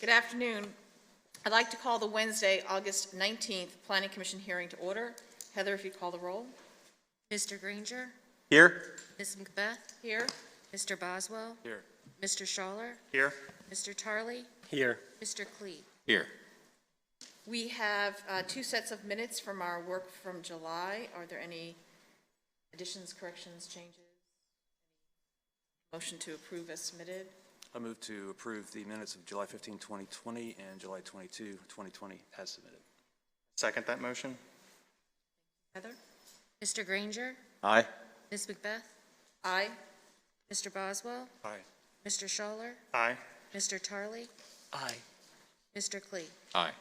Good afternoon. I'd like to call the Wednesday, August 19th Planning Commission hearing to order. Heather, if you call the roll. Mr. Granger? Here. Ms. Macbeth? Here. Mr. Boswell? Here. Mr. Schaller? Here. Mr. Tarley? Here. Mr. Klee? Here. We have two sets of minutes from our work from July. Are there any additions, corrections, changes? Motion to approve as submitted. I move to approve the minutes of July 15, 2020 and July 22, 2020 as submitted. Second that motion. Heather? Mr. Granger? Aye. Ms. Macbeth? Aye. Mr. Boswell? Aye. Mr. Schaller? Aye. Mr. Tarley? Aye. Mr. Klee? Aye.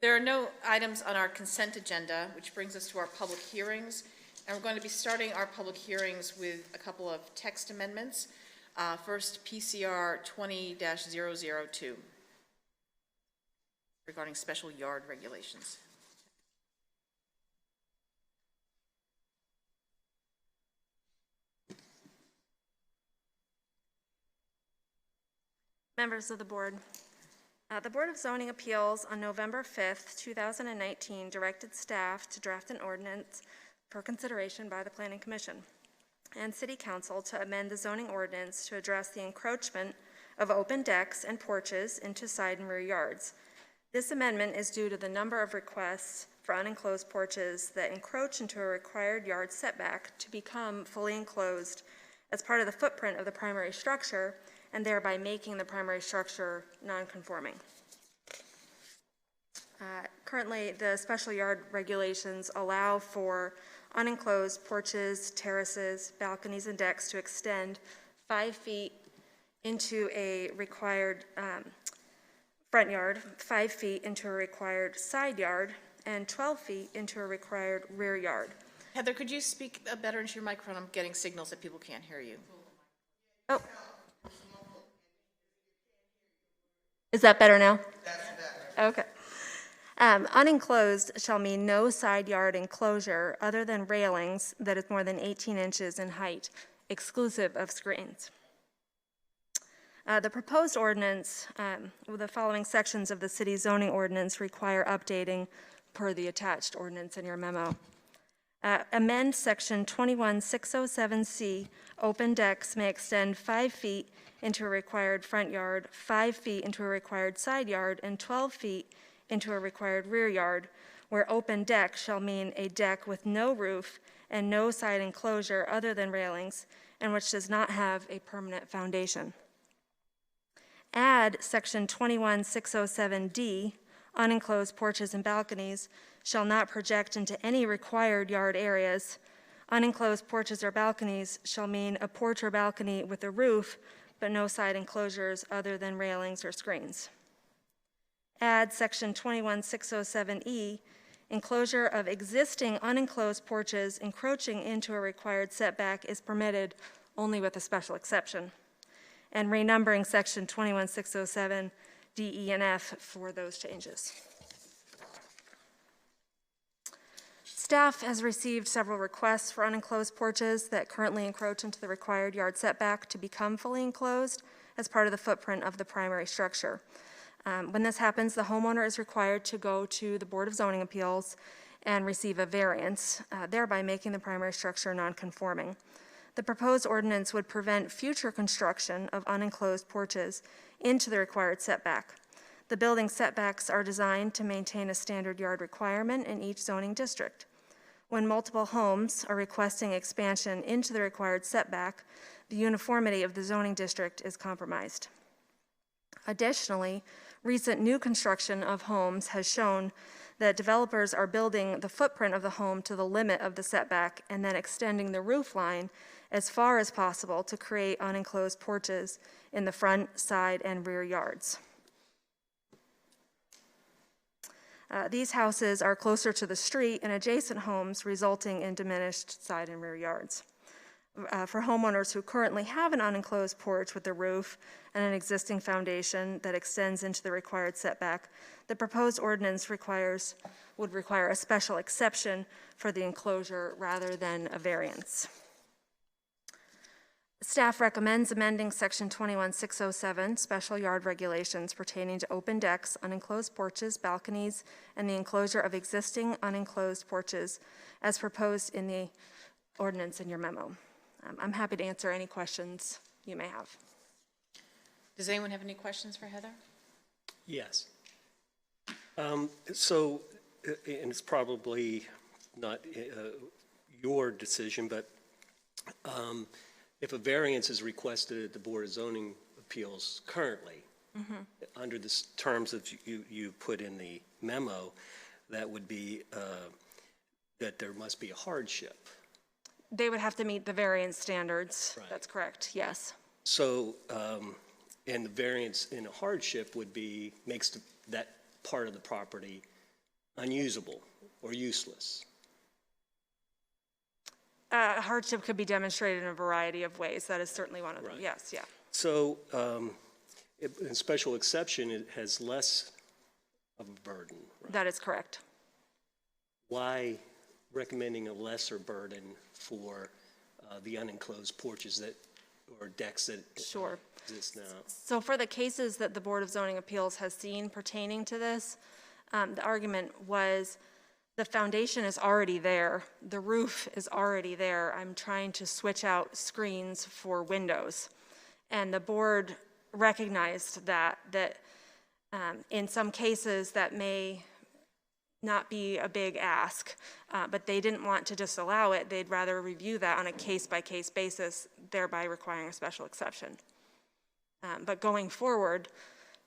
There are no items on our consent agenda, which brings us to our public hearings. And we're going to be starting our public hearings with a couple of text amendments. First, PCR 20-002 regarding special yard regulations. Members of the Board. The Board of Zoning Appeals on November 5th, 2019 directed staff to draft an ordinance for consideration by the Planning Commission and City Council to amend the zoning ordinance to address the encroachment of open decks and porches into side and rear yards. This amendment is due to the number of requests for unenclosed porches that encroach into a required yard setback to become fully enclosed as part of the footprint of the primary structure and thereby making the primary structure non-conforming. Currently, the special yard regulations allow for unenclosed porches, terraces, balconies, and decks to extend 5 feet into a required front yard, 5 feet into a required side yard, and 12 feet into a required rear yard. Heather, could you speak better into your microphone? I'm getting signals that people can't hear you. Oh. Is that better now? That's better. Okay. Unenclosed shall mean no side yard enclosure other than railings that is more than 18 inches in height, exclusive of screens. The proposed ordinance, the following sections of the city zoning ordinance require updating per the attached ordinance in your memo. Amend section 21607C, open decks may extend 5 feet into a required front yard, 5 feet into a required side yard, and 12 feet into a required rear yard, where open deck shall mean a deck with no roof and no side enclosure other than railings, and which does not have a permanent foundation. Add section 21607D, unenclosed porches and balconies shall not project into any required yard areas. Unenclosed porches or balconies shall mean a porch or balcony with a roof, but no side enclosures other than railings or screens. Add section 21607E, enclosure of existing unenclosed porches encroaching into a required setback is permitted only with a special exception. And renumbering section 21607 D, E, and F for those changes. Staff has received several requests for unenclosed porches that currently encroach into the required yard setback to become fully enclosed as part of the footprint of the primary structure. When this happens, the homeowner is required to go to the Board of Zoning Appeals and receive a variance, thereby making the primary structure non-conforming. The proposed ordinance would prevent future construction of unenclosed porches into the required setback. The building setbacks are designed to maintain a standard yard requirement in each zoning district. When multiple homes are requesting expansion into the required setback, the uniformity of the zoning district is compromised. Additionally, recent new construction of homes has shown that developers are building the footprint of the home to the limit of the setback and then extending the roof line as far as possible to create unenclosed porches in the front, side, and rear yards. These houses are closer to the street and adjacent homes, resulting in diminished side and rear yards. For homeowners who currently have an unenclosed porch with a roof and an existing foundation that extends into the required setback, the proposed ordinance would require a special exception for the enclosure rather than a variance. Staff recommends amending Section 21607, Special Yard Regulations pertaining to open decks, unenclosed porches, balconies, and the enclosure of existing unenclosed porches as proposed in the ordinance in your memo. I'm happy to answer any questions you may have. Does anyone have any questions for Heather? Yes. And it's probably not your decision, but if a variance is requested at the Board of Zoning Appeals currently, under the terms that you put in the memo, that would be that there must be a hardship. They would have to meet the variance standards. Right. That's correct, yes. So, and the variance in a hardship would be, makes that part of the property unusable or useless. Hardship could be demonstrated in a variety of ways. That is certainly one of them, Right. yes, yeah. So, in special exception, it has less of a burden. Right? That is correct. Why recommending a lesser burden for the unenclosed porches that, or decks that Sure. exist now? So for the cases that the Board of Zoning Appeals has seen pertaining to this, the argument was the foundation is already there, the roof is already there. I'm trying to switch out screens for windows. And the board recognized that in some cases that may not be a big ask, but they didn't want to just allow it. They'd rather review that on a case-by-case basis, thereby requiring a special exception. But going forward,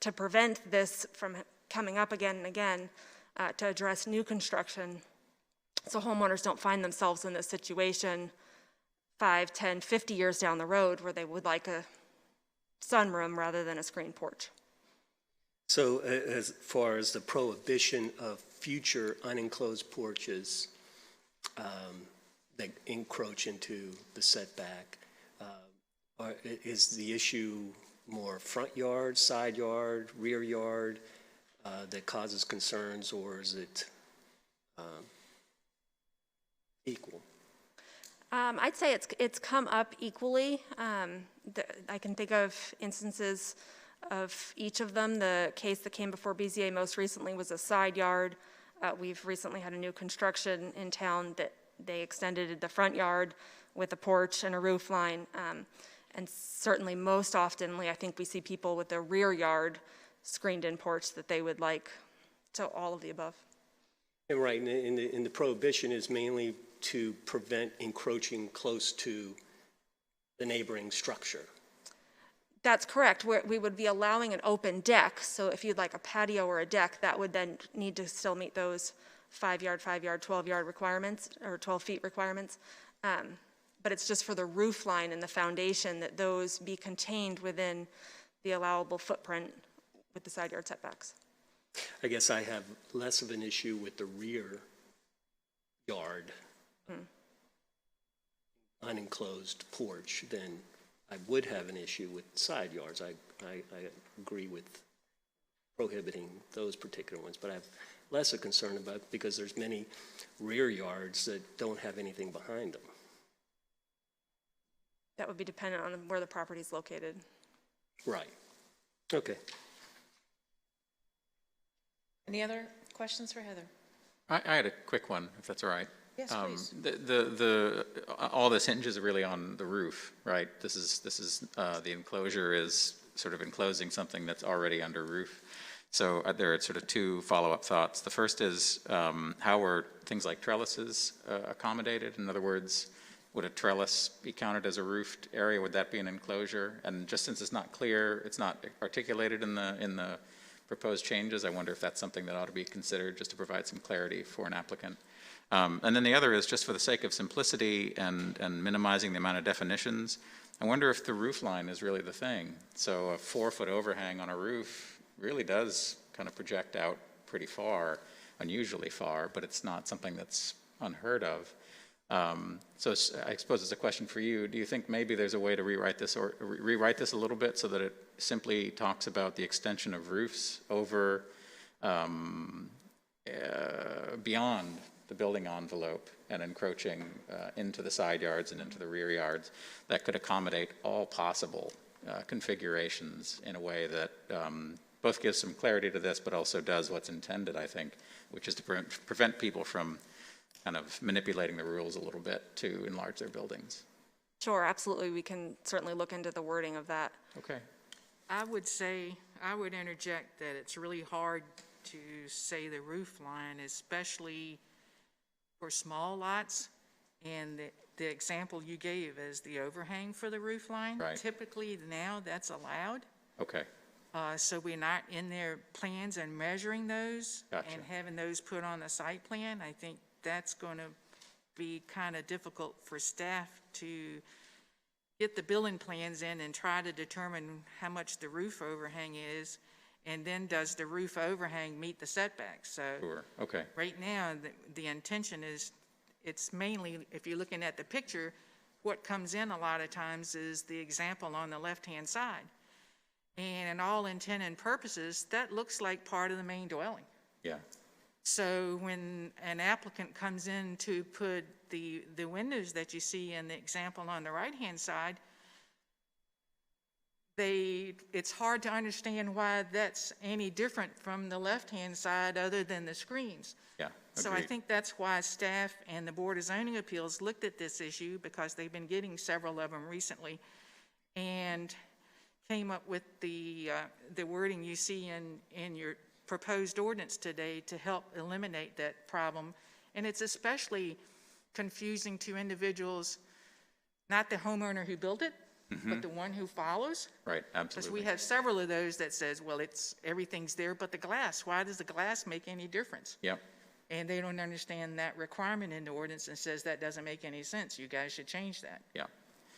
to prevent this from coming up again and again, to address new construction, so homeowners don't find themselves in this situation 5, 10, 50 years down the road where they would like a sunroom rather than a screen porch. So as far as the prohibition of future unenclosed porches that encroach into the setback, is the issue more front yard, side yard, rear yard that causes concerns, or is it equal? I'd say it's come up equally. I can think of instances of each of them. The case that came before BZA most recently was a side yard. We've recently had a new construction in town that they extended the front yard with a porch and a roof line. And certainly most oftenly, I think we see people with a rear yard screened-in porch that they would like, so all of the above. And right, and the prohibition is mainly to prevent encroaching close to the neighboring structure. That's correct. We would be allowing an open deck, so if you'd like a patio or a deck, that would then need to still meet those 5-yard, 12-yard requirements, or 12 feet requirements. But it's just for the roof line and the foundation that those be contained within the allowable footprint with the side yard setbacks. I guess I have less of an issue with the rear yard unenclosed porch than I would have an issue with side yards. I agree with prohibiting those particular ones, but I have less a concern about because there's many rear yards that don't have anything behind them. That would be dependent on where the property is located. Right. Okay. Any other questions for Heather? I had a quick one, if that's all right. Yes, please. All this hinges really on the roof, right? This is the enclosure is sort of enclosing something that's already under roof. So there are sort of two follow-up thoughts. The first is how are things like trellises accommodated? In other words, would a trellis be counted as a roofed area? Would that be an enclosure? And just since it's not clear, it's not articulated in the proposed changes, I wonder if that's something that ought to be considered just to provide some clarity for an applicant. And then the other is just for the sake of simplicity and minimizing the amount of definitions, I wonder if the roof line is really the thing. So a 4-foot overhang on a roof really does kind of project out pretty far, unusually far, but it's not something that's unheard of. So I suppose it's a question for you. Do you think maybe there's a way to rewrite this or rewrite this a little bit so that it simply talks about the extension of roofs over beyond the building envelope and encroaching into the side yards and into the rear yards that could accommodate all possible configurations in a way that both gives some clarity to this, but also does what's intended, I think, which is to prevent people from kind of manipulating the rules a little bit to enlarge their buildings. Sure, absolutely. We can certainly look into the wording of that. Okay. I would interject that it's really hard to say the roof line, especially for small lots. And the example you gave is the overhang for the roof line. Right. Typically now that's allowed. Okay. So we're not in their plans and measuring those. Gotcha. And having those put on the site plan. I think that's going to be kind of difficult for staff to get the building plans in and try to determine how much the roof overhang is, and then does the roof overhang meet the setbacks? So Sure. Okay. right now, the intention is, it's mainly, if you're looking at the picture, what comes in a lot of times is the example on the left-hand side. And in all intent and purposes, that looks like part of the main dwelling. Yeah. So when an applicant comes in to put the windows that you see in the example on the right-hand side, it's hard to understand why that's any different from the left-hand side other than the screens. Yeah. So I Agreed. think that's why staff and the Board of Zoning Appeals looked at this issue, because they've been getting several of them recently, and came up with the wording you see in your proposed ordinance today to help eliminate that problem. And it's especially confusing to individuals, not the homeowner who built it, but the one who follows. Right. Because Absolutely. we have several of those that says, well, everything's there but the glass. Why does the glass make any difference? Yep. And they don't understand that requirement in the ordinance and says that doesn't make any sense. You guys should change that. Yeah.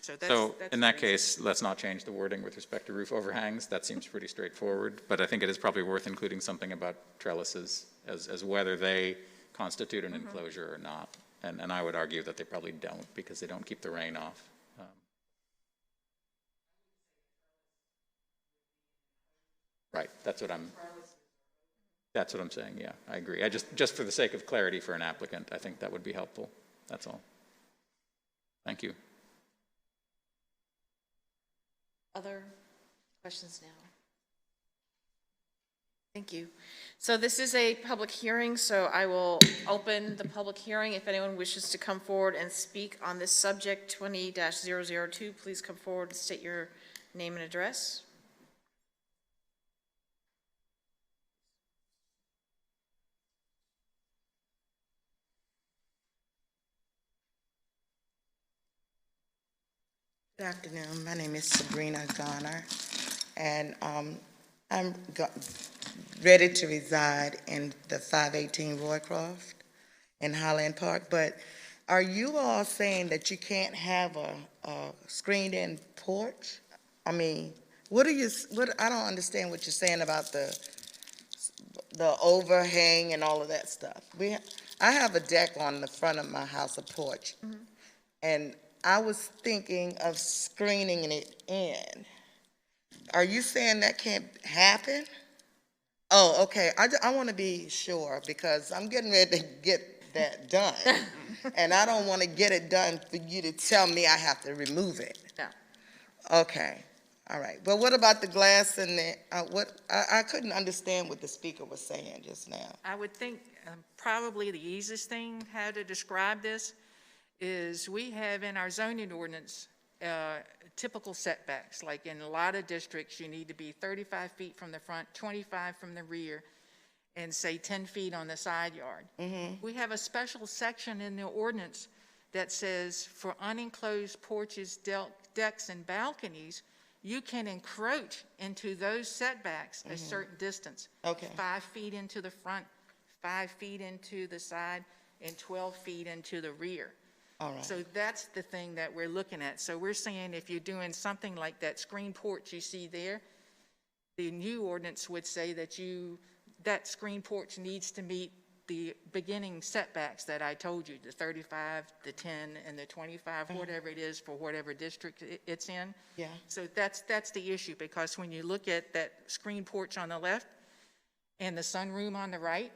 So that's In that case, let's not change the wording with respect to roof overhangs. That seems pretty straightforward. But I think it is probably worth including something about trellises as whether they constitute an enclosure or not. And I would argue that they probably don't, because they don't keep the rain off. Right. That's what I'm saying. Yeah, I agree. I just for the sake of clarity for an applicant, I think that would be helpful. That's all. Thank you. Other questions now? Thank you. So this is a public hearing, so I will open the public hearing. If anyone wishes to come forward and speak on this subject, 20-002, please come forward and state your name and address. Good afternoon. My name is Sabrina Garner, and I'm ready to reside in the 518 Roycroft in Highland Park, but are you all saying that you can't have a screened-in porch? I mean, I don't understand what you're saying about the overhang and all of that stuff. I have a deck on the front of my house, a porch, and I was thinking of screening it in. Are you saying that can't happen? Oh, okay. I want to be sure, because I'm getting ready to get that done. And I don't want to get it done for you to tell me I have to remove it. No. Okay. All right. But what about the glass and the, I couldn't understand what the speaker was saying just now. I would think probably the easiest thing how to describe this is we have in our zoning ordinance typical setbacks. Like in a lot of districts, you need to be 35 feet from the front, 25 from the rear, and say 10 feet on the side yard. We have a special section in the ordinance that says for unenclosed porches, decks, and balconies, you can encroach into those setbacks a certain distance. Okay. 5 feet into the front, 5 feet into the side, and 12 feet into the rear. All right. So that's the thing that we're looking at. So we're saying if you're doing something like that screen porch you see there, the new ordinance would say that that screen porch needs to meet the beginning setbacks that I told you, the 35, the 10, and the 25, whatever it is for whatever district it's in. Yeah. So that's the issue, because when you look at that screen porch on the left, and the sunroom on the right.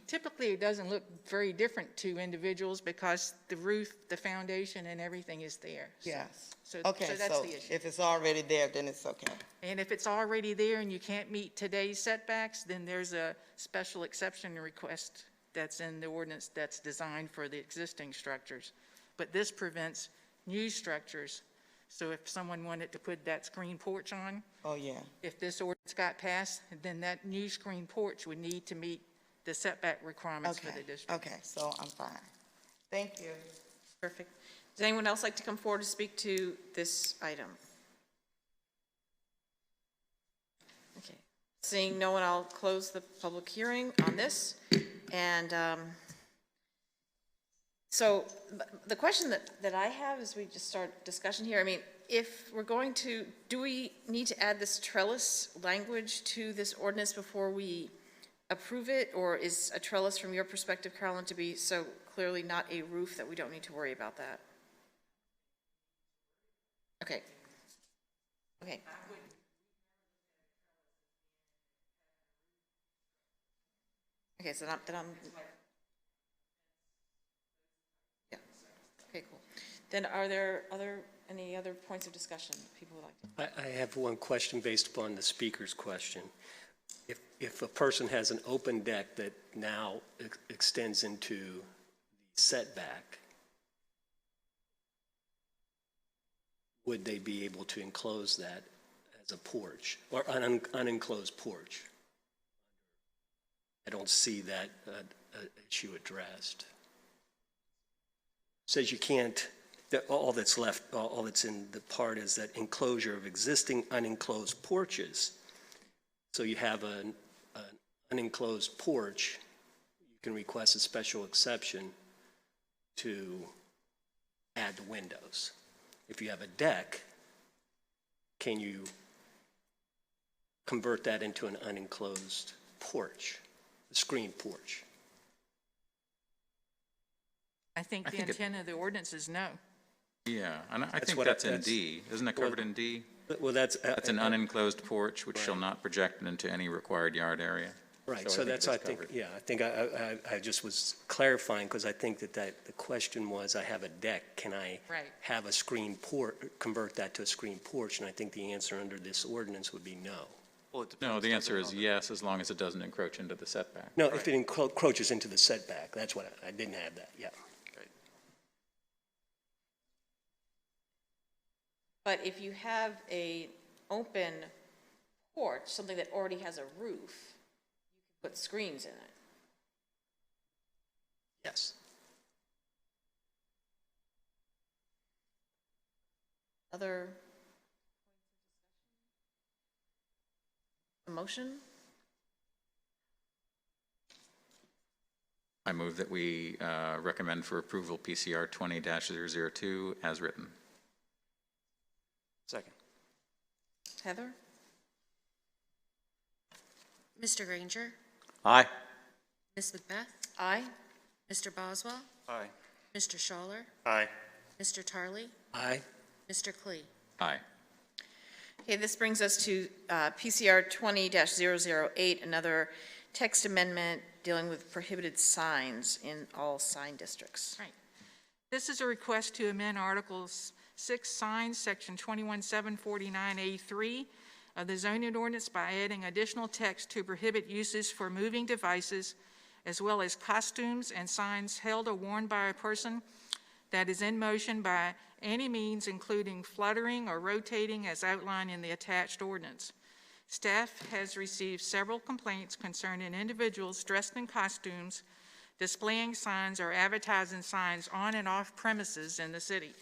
Typically, it doesn't look very different to individuals because the roof, the foundation, and everything is there. Yes. So Okay, that's so the issue. if it's already there, then it's okay. And if it's already there and you can't meet today's setbacks, then there's a special exception request that's in the ordinance that's designed for the existing structures. But this prevents new structures. So if someone wanted to put that screen porch on, Oh, yeah. if this ordinance got passed, then that new screen porch would need to meet the setback requirements for Okay, the district. okay, so I'm fine. Thank you. Perfect. Does anyone else like to come forward to speak to this item? Okay. Seeing no one, I'll close the public hearing on this. And so the question that I have as we just start discussion here, I mean, if we're going to, do we need to add this trellis language to this ordinance before we approve it? Or is a trellis, from your perspective, Carolyn, to be so clearly not a roof that we don't need to worry about that? Okay. Okay. Okay, so then I'm, yeah. Okay, cool. Then are there any other points of discussion people would like to? I have one question based upon the speaker's question. If a person has an open deck that now extends into the setback, would they be able to enclose that as a porch or an unenclosed porch? I don't see that issue addressed. Says you can't, all that's left, all that's in the part is that enclosure of existing unenclosed porches. So you have an unenclosed porch, you can request a special exception to add the windows. If you have a deck, can you convert that into an unenclosed porch, a screen porch? I think the intent of the ordinance is no. Yeah, and I think what that's in that's- D. Isn't it covered in D? Well, that's That's an unenclosed porch which shall not project into any required yard area. right. So So I think that's, it I is think, covered. yeah, I think I just was clarifying because I think that the question was, I have a deck, can I Right. have a screen porch, convert that to a screen porch? And I think the answer under this ordinance would be no. Well, it No, depends, the doesn't answer it, is on the- yes, as long as it doesn't encroach into the setback. No, if it encroaches into the setback, that's what I didn't have that, yeah. Right. But if you have a open porch, something that already has a roof, you can put screens in it. Yes. Other motion? I move that we recommend for approval PCR 20-002 as written. Second. Heather? Mr. Granger, Aye. Ms. Macbeth, Aye. Mr. Boswell, Aye. Mr. Schaller, Aye. Mr. Tarley, Aye. Mr. Klee. Aye. Okay, this brings us to PCR 20-008, another text amendment dealing with prohibited signs in all sign districts. Right. This is a request to amend Articles 6 Signs, Section 21749A3 of the zoning ordinance by adding additional text to prohibit uses for moving devices, as well as costumes and signs held or worn by a person that is in motion by any means, including fluttering or rotating as outlined in the attached ordinance. Staff has received several complaints concerning individuals dressed in costumes, displaying signs or advertising signs on and off premises in the city.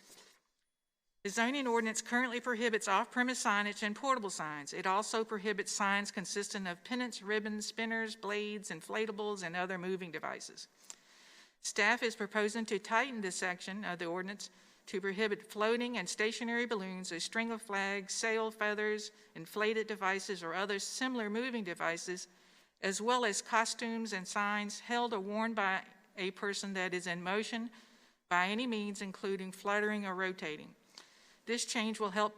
The zoning ordinance currently prohibits off-premise signage and portable signs. It also prohibits signs consisting of pennants, ribbons, spinners, blades, inflatables, and other moving devices. Staff is proposing to tighten this section of the ordinance to prohibit floating and stationary balloons, a string of flags, sail feathers, inflated devices, or other similar moving devices, as well as costumes and signs held or worn by a person that is in motion by any means, including fluttering or rotating. This change will help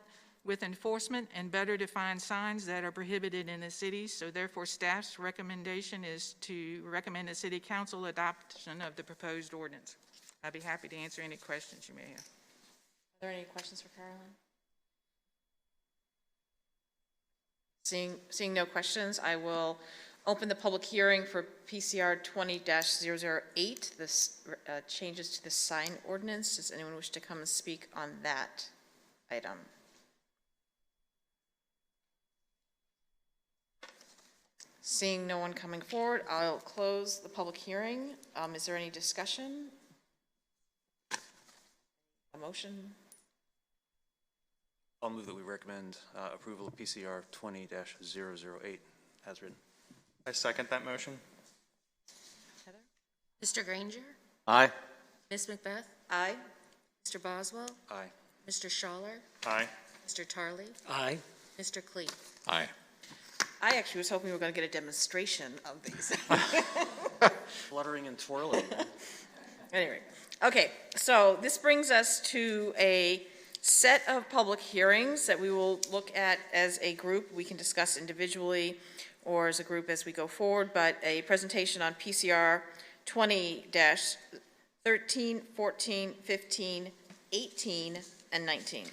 with enforcement and better defined signs that are prohibited in the city. So therefore, staff's recommendation is to recommend the City Council adoption of the proposed ordinance. I'd be happy to answer any questions you may have. Are there any questions for Carolyn? Seeing no questions, I will open the public hearing for PCR 20-008, this changes to the sign ordinance. Does anyone wish to come and speak on that item? Seeing no one coming forward, I'll close the public hearing. Is there any discussion? A motion? I'll move that we recommend approval of PCR 20-008 as written. I second that motion. Heather? Mr. Granger? Aye. Ms. Macbeth? Aye. Mr. Boswell? Aye. Mr. Schaller? Aye. Mr. Tarley? Aye. Mr. Klee? Aye. I actually was hoping we were going to get a demonstration of these. Fluttering and twirling. Anyway, okay, so this brings us to a set of public hearings that we will look at as a group. We can discuss individually or as a group as we go forward, but a presentation on PCR 20-13, 14, 15, 18, and 19.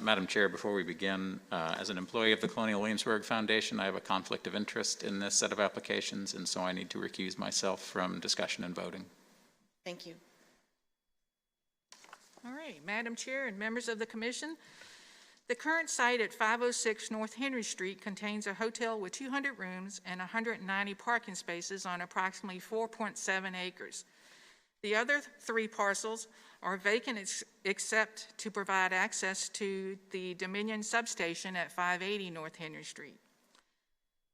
Madam Chair, before we begin, as an employee of the Colonial Williamsburg Foundation, I have a conflict of interest in this set of applications, and so I need to recuse myself from discussion and voting. Thank you. All right, Madam Chair and members of the Commission, the current site at 506 North Henry Street contains a hotel with 200 rooms and 190 parking spaces on approximately 4.7 acres. The other 3 parcels are vacant except to provide access to the Dominion substation at 580 North Henry Street.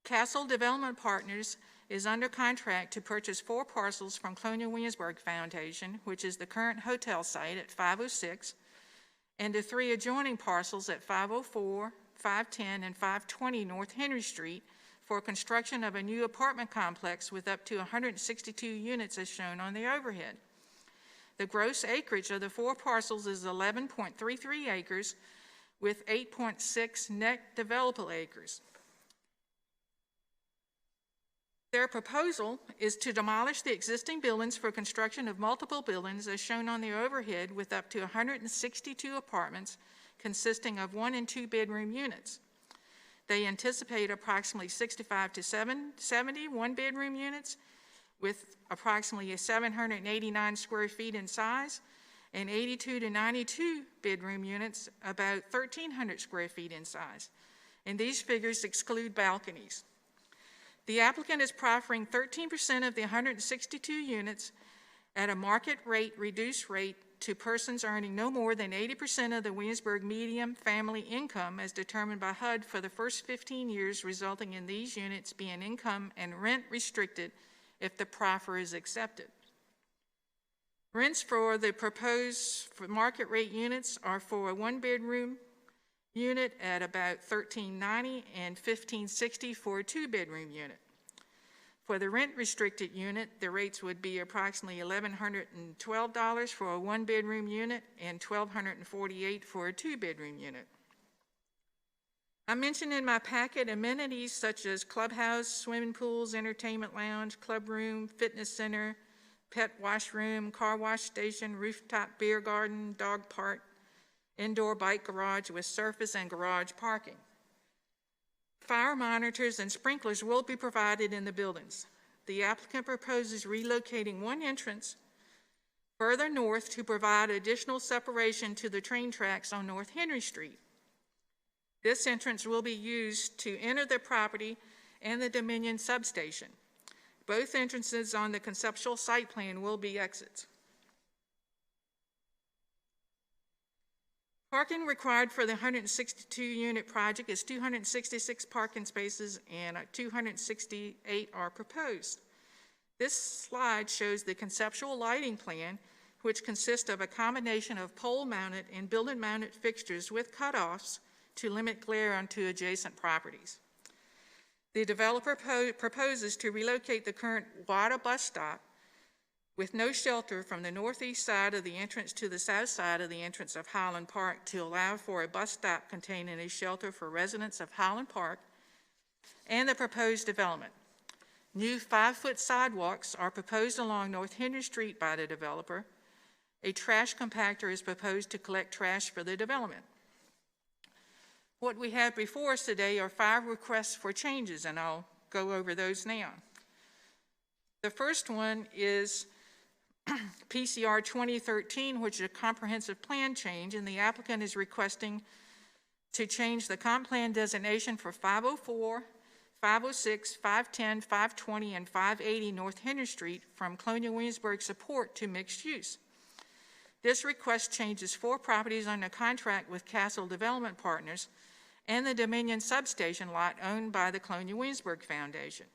Castle Development Partners is under contract to purchase 4 parcels from Colonial Williamsburg Foundation, which is the current hotel site at 506, and the 3 adjoining parcels at 504, 510, and 520 North Henry Street for construction of a new apartment complex with up to 162 units as shown on the overhead. The gross acreage of the 4 parcels is 11.33 acres with 8.6 net developable acres. Their proposal is to demolish the existing buildings for construction of multiple buildings as shown on the overhead with up to 162 apartments consisting of 1 and 2 bedroom units. They anticipate approximately 65 to 70 one-bedroom units with approximately 789 square feet in size, and 82 to 92 bedroom units, about 1,300 square feet in size. And these figures exclude balconies. The applicant is proffering 13% of the 162 units at a market rate, reduced rate, to persons earning no more than 80% of the Williamsburg median family income as determined by HUD for the first 15 years, resulting in these units being income and rent restricted if the proffer is accepted. Rents for the proposed market rate units are for a 1-bedroom unit at about $1,390 and $1,560 for a 2-bedroom unit. For the rent restricted unit, the rates would be approximately $1,112 for a 1-bedroom unit and $1,248 for a 2-bedroom unit. I mentioned in my packet amenities such as clubhouse, swimming pools, entertainment lounge, club room, fitness center, pet washroom, car wash station, rooftop beer garden, dog park, indoor bike garage with surface and garage parking. Fire monitors and sprinklers will be provided in the buildings. The applicant proposes relocating 1 entrance further north to provide additional separation to the train tracks on North Henry Street. This entrance will be used to enter the property and the Dominion substation. Both entrances on the conceptual site plan will be exits. Parking required for the 162-unit project is 266 parking spaces and 268 are proposed. This slide shows the conceptual lighting plan, which consists of a combination of pole-mounted and building-mounted fixtures with cutoffs to limit glare onto adjacent properties. The developer proposes to relocate the current WADA bus stop with no shelter from the northeast side of the entrance to the south side of the entrance of Highland Park to allow for a bus stop containing a shelter for residents of Highland Park and the proposed development. New 5-foot sidewalks are proposed along North Henry Street by the developer. A trash compactor is proposed to collect trash for the development. What we have before us today are 5 requests for changes, and I'll go over those now. The first one is PCR 2013, which is a comprehensive plan change, and the applicant is requesting to change the comp plan designation for 504, 506, 510, 520, and 580 North Henry Street from Colonial Williamsburg support to mixed use. This request changes 4 properties under contract with Castle Development Partners and the Dominion substation lot owned by the Colonial Williamsburg Foundation.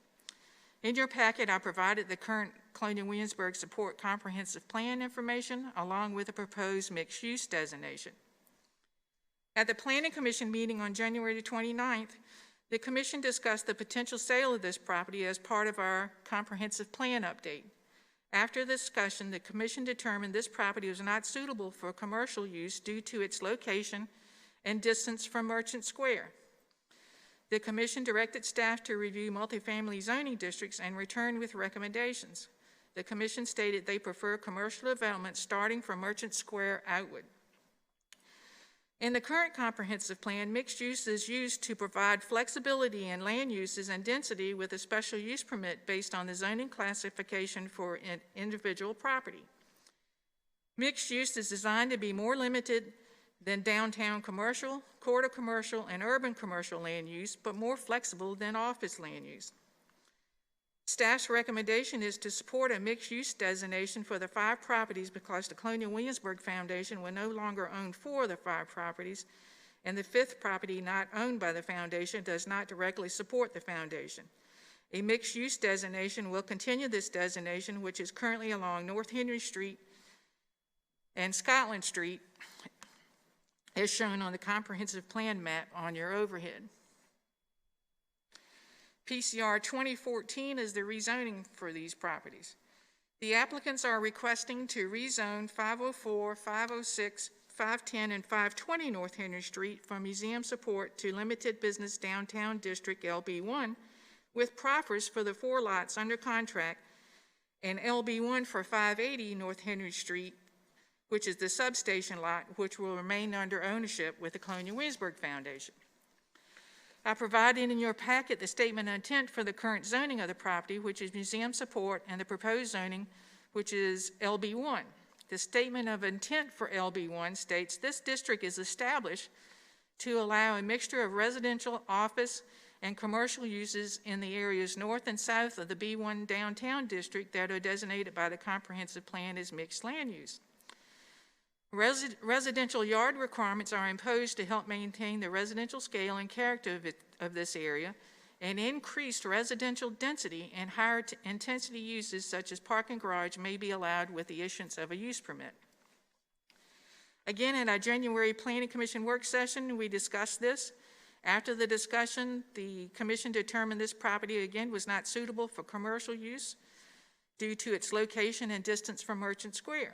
In your packet, I provided the current Colonial Williamsburg support comprehensive plan information along with a proposed mixed use designation. At the Planning Commission meeting on January 29th, the Commission discussed the potential sale of this property as part of our comprehensive plan update. After the discussion, the Commission determined this property was not suitable for commercial use due to its location and distance from Merchant Square. The Commission directed staff to review multifamily zoning districts and return with recommendations. The Commission stated they prefer commercial development starting from Merchant Square outward. In the current comprehensive plan, mixed use is used to provide flexibility in land uses and density with a special use permit based on the zoning classification for an individual property. Mixed use is designed to be more limited than downtown commercial, quarter commercial, and urban commercial land use, but more flexible than office land use. Staff's recommendation is to support a mixed-use designation for the 5 properties because the Colonial Williamsburg Foundation will no longer own 4 of the 5 properties, and the 5th property not owned by the foundation does not directly support the foundation. A mixed-use designation will continue this designation, which is currently along North Henry Street and Scotland Street, as shown on the comprehensive plan map on your overhead. PCR 2014 is the rezoning for these properties. The applicants are requesting to rezone 504, 506, 510, and 520 North Henry Street from museum support to limited business downtown district LB1 with proffers for the 4 lots under contract and LB1 for 580 North Henry Street, which is the substation lot, which will remain under ownership with the Colonial Williamsburg Foundation. I provided in your packet the statement of intent for the current zoning of the property, which is museum support, and the proposed zoning, which is LB1. The statement of intent for LB1 states this district is established to allow a mixture of residential, office, and commercial uses in the areas north and south of the B1 downtown district that are designated by the comprehensive plan as mixed land use. Residential yard requirements are imposed to help maintain the residential scale and character of this area, and increased residential density and higher intensity uses such as parking garage may be allowed with the issuance of a use permit. Again, at our January Planning Commission work session, we discussed this. After the discussion, the Commission determined this property again was not suitable for commercial use due to its location and distance from Merchant Square.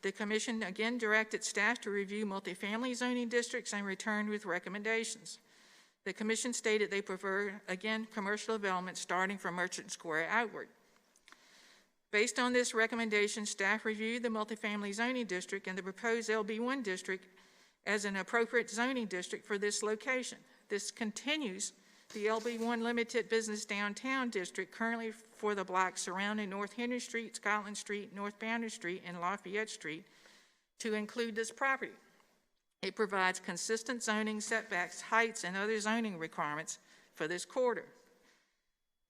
The Commission again directed staff to review multifamily zoning districts and returned with recommendations. The Commission stated they prefer, again, commercial development starting from Merchant Square outward. Based on this recommendation, staff reviewed the multifamily zoning district and the proposed LB1 district as an appropriate zoning district for this location. This continues the LB1 limited business downtown district currently for the blocks surrounding North Henry Street, Scotland Street, North Boundary Street, and Lafayette Street to include this property. It provides consistent zoning, setbacks, heights, and other zoning requirements for this corridor.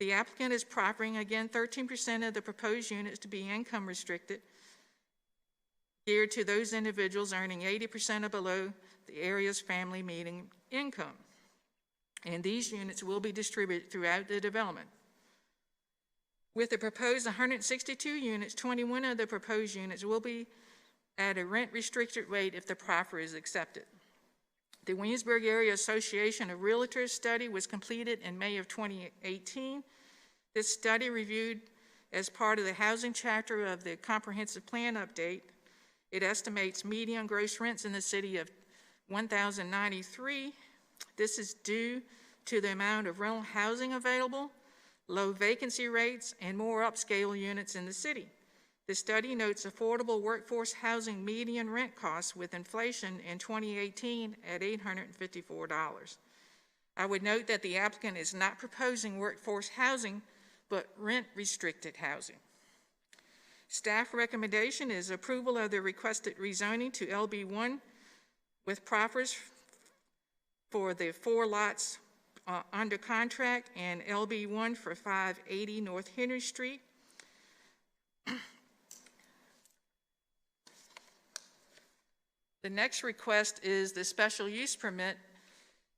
The applicant is proffering, again, 13% of the proposed units to be income restricted, geared to those individuals earning 80% or below the area's family median income. And these units will be distributed throughout the development. With the proposed 162 units, 21 of the proposed units will be at a rent-restricted rate if the proffer is accepted. The Williamsburg Area Association of Realtors study was completed in May of 2018. This study reviewed As part of the housing chapter of the comprehensive plan update, it estimates median gross rents in the city of $1,093. This is due to the amount of rental housing available, low vacancy rates, and more upscale units in the city. The study notes affordable workforce housing median rent costs with inflation in 2018 at $854. I would note that the applicant is not proposing workforce housing, but rent-restricted housing. Staff recommendation is approval of the requested rezoning to LB1 with proffers for the 4 lots under contract and LB1 for 580 North Henry Street. The next request is the special use permit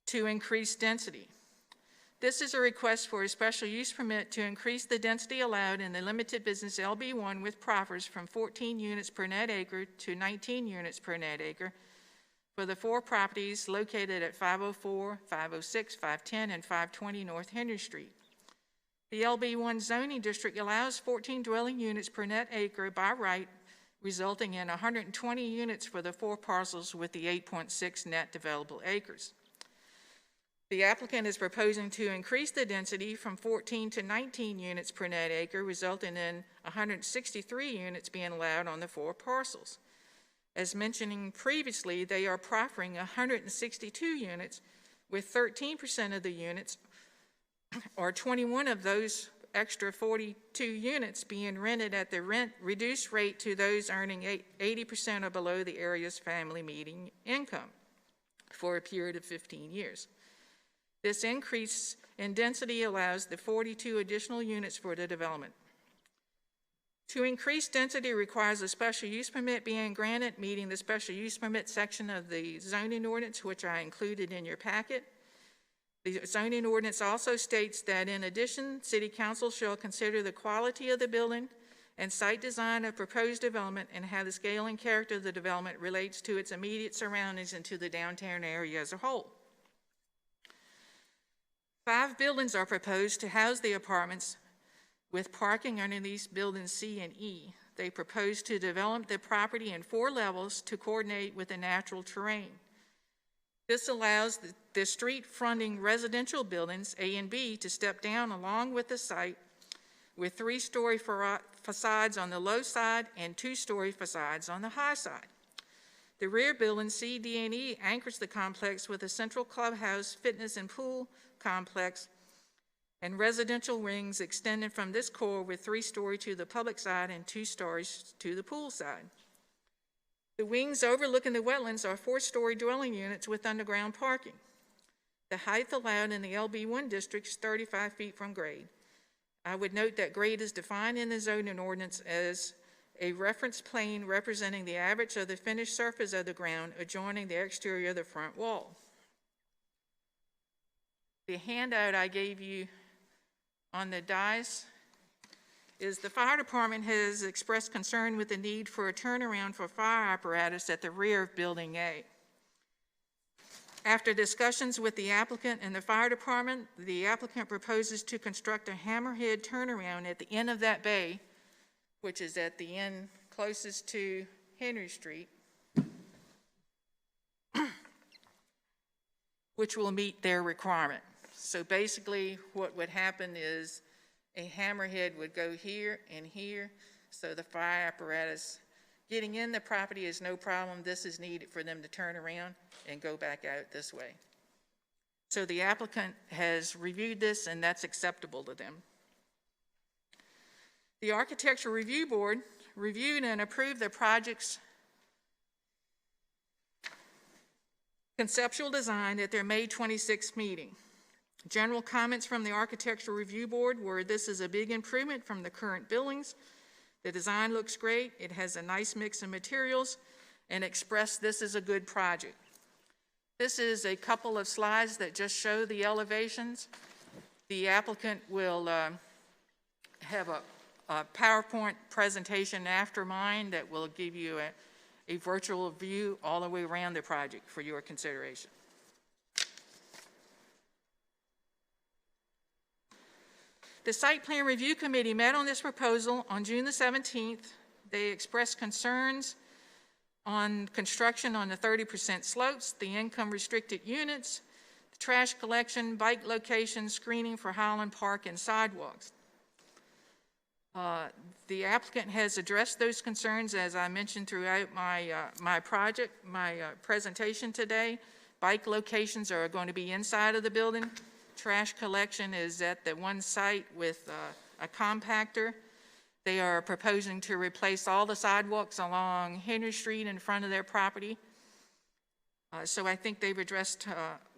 to increase density. This is a request for a special use permit to increase the density allowed in the limited business LB1 with proffers from 14 units per net acre to 19 units per net acre for the 4 properties located at 504, 506, 510, and 520 North Henry Street. The LB1 zoning district allows 14 dwelling units per net acre by right, resulting in 120 units for the 4 parcels with the 8.6 net developable acres. The applicant is proposing to increase the density from 14 to 19 units per net acre, resulting in 163 units being allowed on the 4 parcels. As mentioned previously, they are proffering 162 units, with 13% of the units, or 21 of those extra 42 units, being rented at the rent reduced rate to those earning 80% or below the area's family median income for a period of 15 years. This increase in density allows the 42 additional units for the development. To increase density requires a special use permit being granted, meeting the special use permit section of the zoning ordinance, which I included in your packet. The zoning ordinance also states that in addition, City Council shall consider the quality of the building and site design of proposed development and how the scale and character of the development relates to its immediate surroundings and to the downtown area as a whole. 5 buildings are proposed to house the apartments with parking underneath buildings C and E. They propose to develop the property in 4 levels to coordinate with the natural terrain. This allows the street fronting residential buildings A and B to step down along with the site with 3-story facades on the low side and 2-story facades on the high side. The rear building C, D, and E anchors the complex with a central clubhouse, fitness, and pool complex and residential wings extending from this core with 3-story to the public side and 2 stories to the pool side. The wings overlooking the wetlands are 4-story dwelling units with underground parking. The height allowed in the LB1 district is 35 feet from grade. I would note that grade is defined in the zoning ordinance as a reference plane representing the average of the finished surface of the ground adjoining the exterior of the front wall. The handout I gave you on the dais is the fire department has expressed concern with the need for a turnaround for fire apparatus at the rear of Building A. After discussions with the applicant and the fire department, the applicant proposes to construct a hammerhead turnaround at the end of that bay, which is at the end closest to Henry Street, which will meet their requirement. So basically what would happen is a hammerhead would go here and here, so the fire apparatus getting in the property is no problem. This is needed for them to turn around and go back out this way. So the applicant has reviewed this and that's acceptable to them. The Architectural Review Board reviewed and approved the project's conceptual design at their May 26th meeting. General comments from the Architectural Review Board were this is a big improvement from the current buildings. The design looks great. It has a nice mix of materials and expressed this is a good project. This is a couple of slides that just show the elevations. The applicant will have a PowerPoint presentation after mine that will give you a virtual view all the way around the project for your consideration. The Site Plan Review Committee met on this proposal on June the 17th. They expressed concerns on construction on the 30% slopes, the income-restricted units, the trash collection, bike location, screening for Highland Park, and sidewalks. The applicant has addressed those concerns, as I mentioned throughout my presentation today. Bike locations are going to be inside of the building. Trash collection is at the one site with a compactor. They are proposing to replace all the sidewalks along Henry Street in front of their property. So I think they've addressed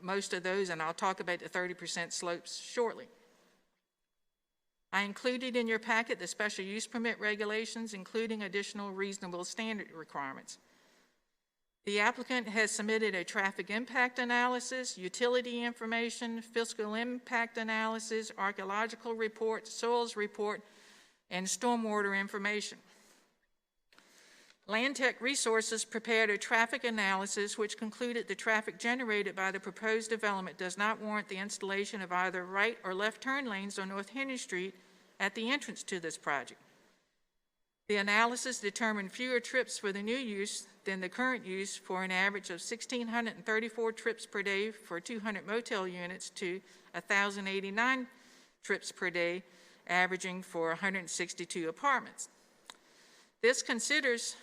most of those, and I'll talk about the 30% slopes shortly. I included in your packet the special use permit regulations, including additional reasonable standard requirements. The applicant has submitted a traffic impact analysis, utility information, fiscal impact analysis, archaeological report, soils report, and stormwater information. Land Tech Resources prepared a traffic analysis which concluded the traffic generated by the proposed development does not warrant the installation of either right or left turn lanes on North Henry Street at the entrance to this project. The analysis determined fewer trips for the new use than the current use, for an average of 1,634 trips per day for 200 motel units to 1,089 trips per day, averaging for 162 apartments. This considers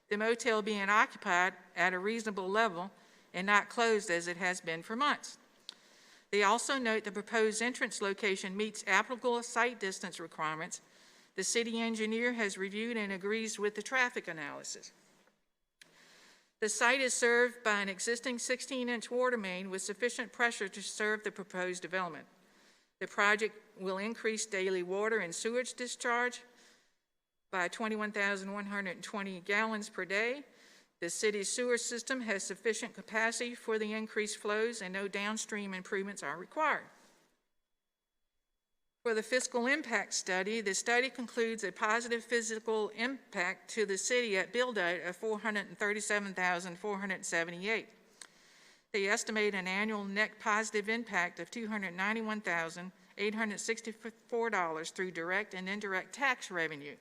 the motel being occupied at a reasonable level and not closed as it has been for months. They also note the proposed entrance location meets applicable site distance requirements. The city engineer has reviewed and agrees with the traffic analysis. The site is served by an existing 16-inch water main with sufficient pressure to serve the proposed development. The project will increase daily water and sewage discharge by 21,120 gallons per day. The city's sewer system has sufficient capacity for the increased flows, and no downstream improvements are required. For the fiscal impact study, the study concludes a positive physical impact to the city at build-out of $437,478. They estimate an annual net positive impact of $291,864 through direct and indirect tax revenue.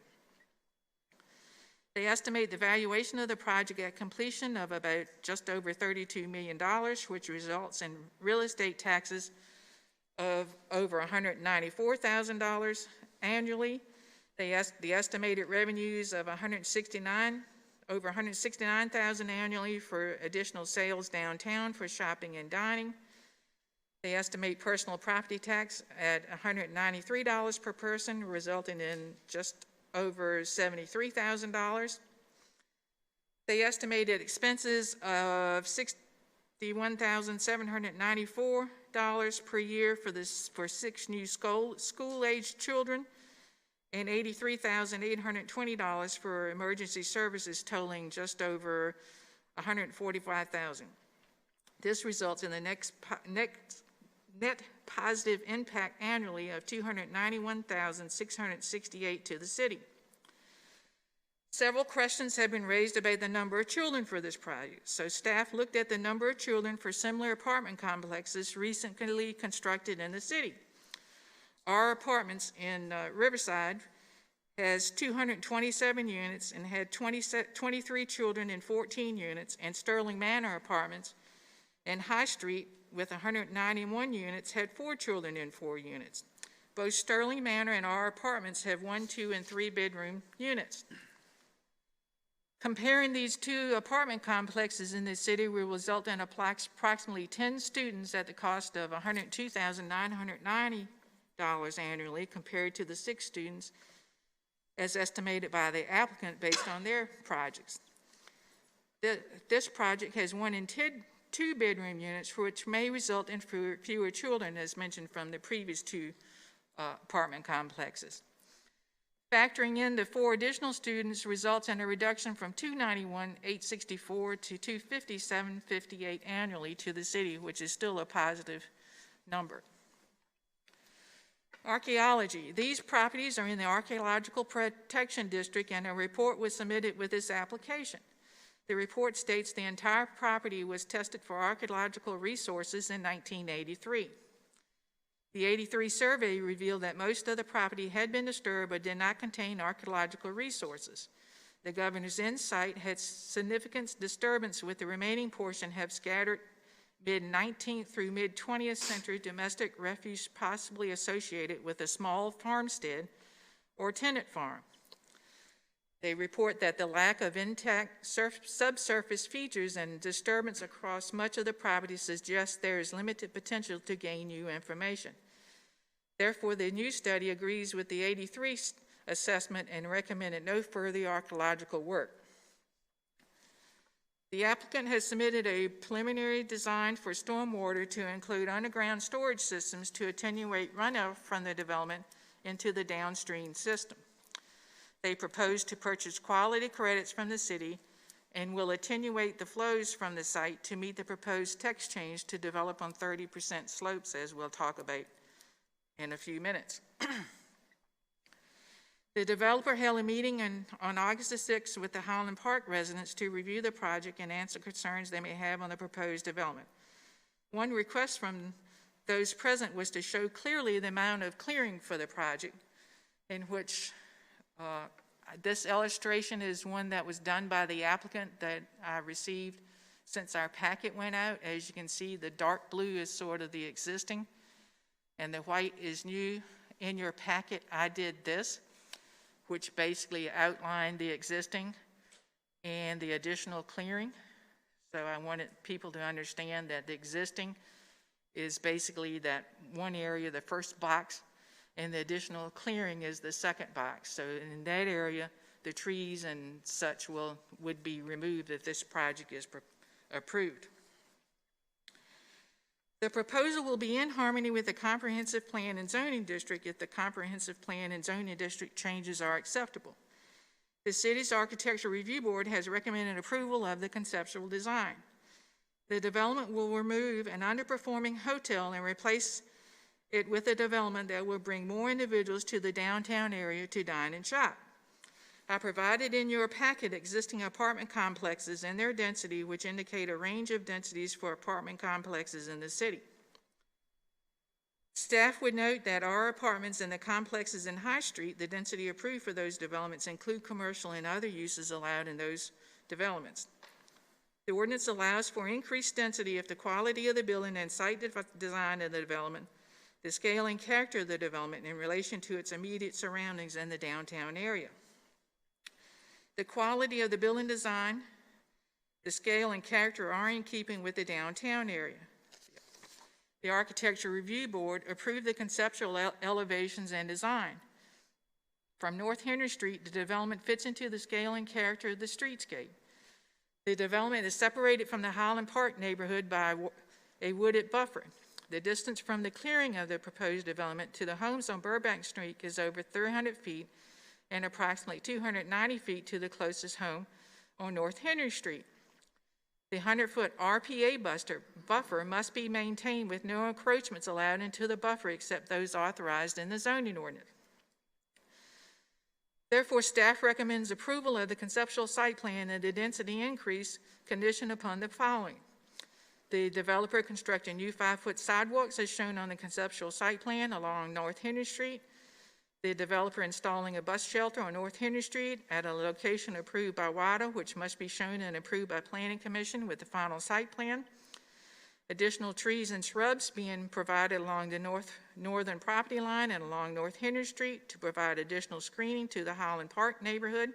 They estimate the valuation of the project at completion of about just over $32 million, which results in real estate taxes of over $194,000 annually. The estimated revenues of over $169,000 annually for additional sales downtown for shopping and dining. They estimate personal property tax at $193 per person, resulting in just over $73,000. They estimated expenses of $61,794 per year for 6 new school-aged children, and $83,820 for emergency services, totaling just over $145,000. This results in the net positive impact annually of $291,668 to the city. Several questions have been raised about the number of children for this project, so staff looked at the number of children for similar apartment complexes recently constructed in the city. Our apartments in Riverside has 227 units and had 23 children in 14 units, and Sterling Manor Apartments in High Street with 191 units had 4 children in 4 units. Both Sterling Manor and our apartments have 1, 2, and 3 bedroom units. Comparing these two apartment complexes in the city will result in approximately 10 students at the cost of $102,990 annually, compared to the 6 students as estimated by the applicant based on their projects. This project has 1 and 2 bedroom units, which may result in fewer children, as mentioned from the previous 2 apartment complexes. Factoring in the 4 additional students results in a reduction from $291,864 to $257,058 annually to the city, which is still a positive number. Archaeology. These properties are in the Archaeological Protection District, and a report was submitted with this application. The report states the entire property was tested for archaeological resources in 1983. The 83 survey revealed that most of the property had been disturbed but did not contain archaeological resources. The governor's insight had significant disturbance, with the remaining portion have scattered mid-19th through mid-20th century domestic refuse possibly associated with a small farmstead or tenant farm. They report that the lack of intact subsurface features and disturbance across much of the property suggests there is limited potential to gain new information. Therefore, the new study agrees with the 83 assessment and recommended no further archaeological work. The applicant has submitted a preliminary design for stormwater to include underground storage systems to attenuate runoff from the development into the downstream system. They propose to purchase quality credits from the city and will attenuate the flows from the site to meet the proposed text change to develop on 30% slopes, as we'll talk about in a few minutes. The developer held a meeting on August the 6th with the Highland Park residents to review the project and answer concerns they may have on the proposed development. One request from those present was to show clearly the amount of clearing for the project, in which this illustration is one that was done by the applicant that I received since our packet went out. As you can see, the dark blue is sort of the existing, and the white is new. In your packet, I did this, which basically outlined the existing and the additional clearing. So I wanted people to understand that the existing is basically that one area, the first box, and the additional clearing is the second box. So in that area, the trees and such would be removed if this project is approved. The proposal will be in harmony with the comprehensive plan and zoning district if the comprehensive plan and zoning district changes are acceptable. The city's architectural review board has recommended approval of the conceptual design. The development will remove an underperforming hotel and replace it with a development that will bring more individuals to the downtown area to dine and shop. I provided in your packet existing apartment complexes and their density, which indicate a range of densities for apartment complexes in the city. Staff would note that our apartments in the complexes in High Street, the density approved for those developments include commercial and other uses allowed in those developments. The ordinance allows for increased density if the quality of the building and site design of the development, the scale and character of the development in relation to its immediate surroundings in the downtown area. The quality of the building design, the scale and character are in keeping with the downtown area. The Architecture Review Board approved the conceptual elevations and design. From North Henry Street, the development fits into the scale and character of the streetscape. The development is separated from the Highland Park neighborhood by a wooded buffer. The distance from the clearing of the proposed development to the homes on Burbank Street is over 300 feet and approximately 290 feet to the closest home on North Henry Street. The 100-foot RPA buffer must be maintained with no encroachments allowed into the buffer except those authorized in the zoning ordinance. Therefore, staff recommends approval of the conceptual site plan and the density increase conditioned upon the following. The developer constructing new 5-foot sidewalks as shown on the conceptual site plan along North Henry Street. The developer installing a bus shelter on North Henry Street at a location approved by WADA, which must be shown and approved by Planning Commission with the final site plan. Additional trees and shrubs being provided along the northern property line and along North Henry Street to provide additional screening to the Highland Park neighborhood.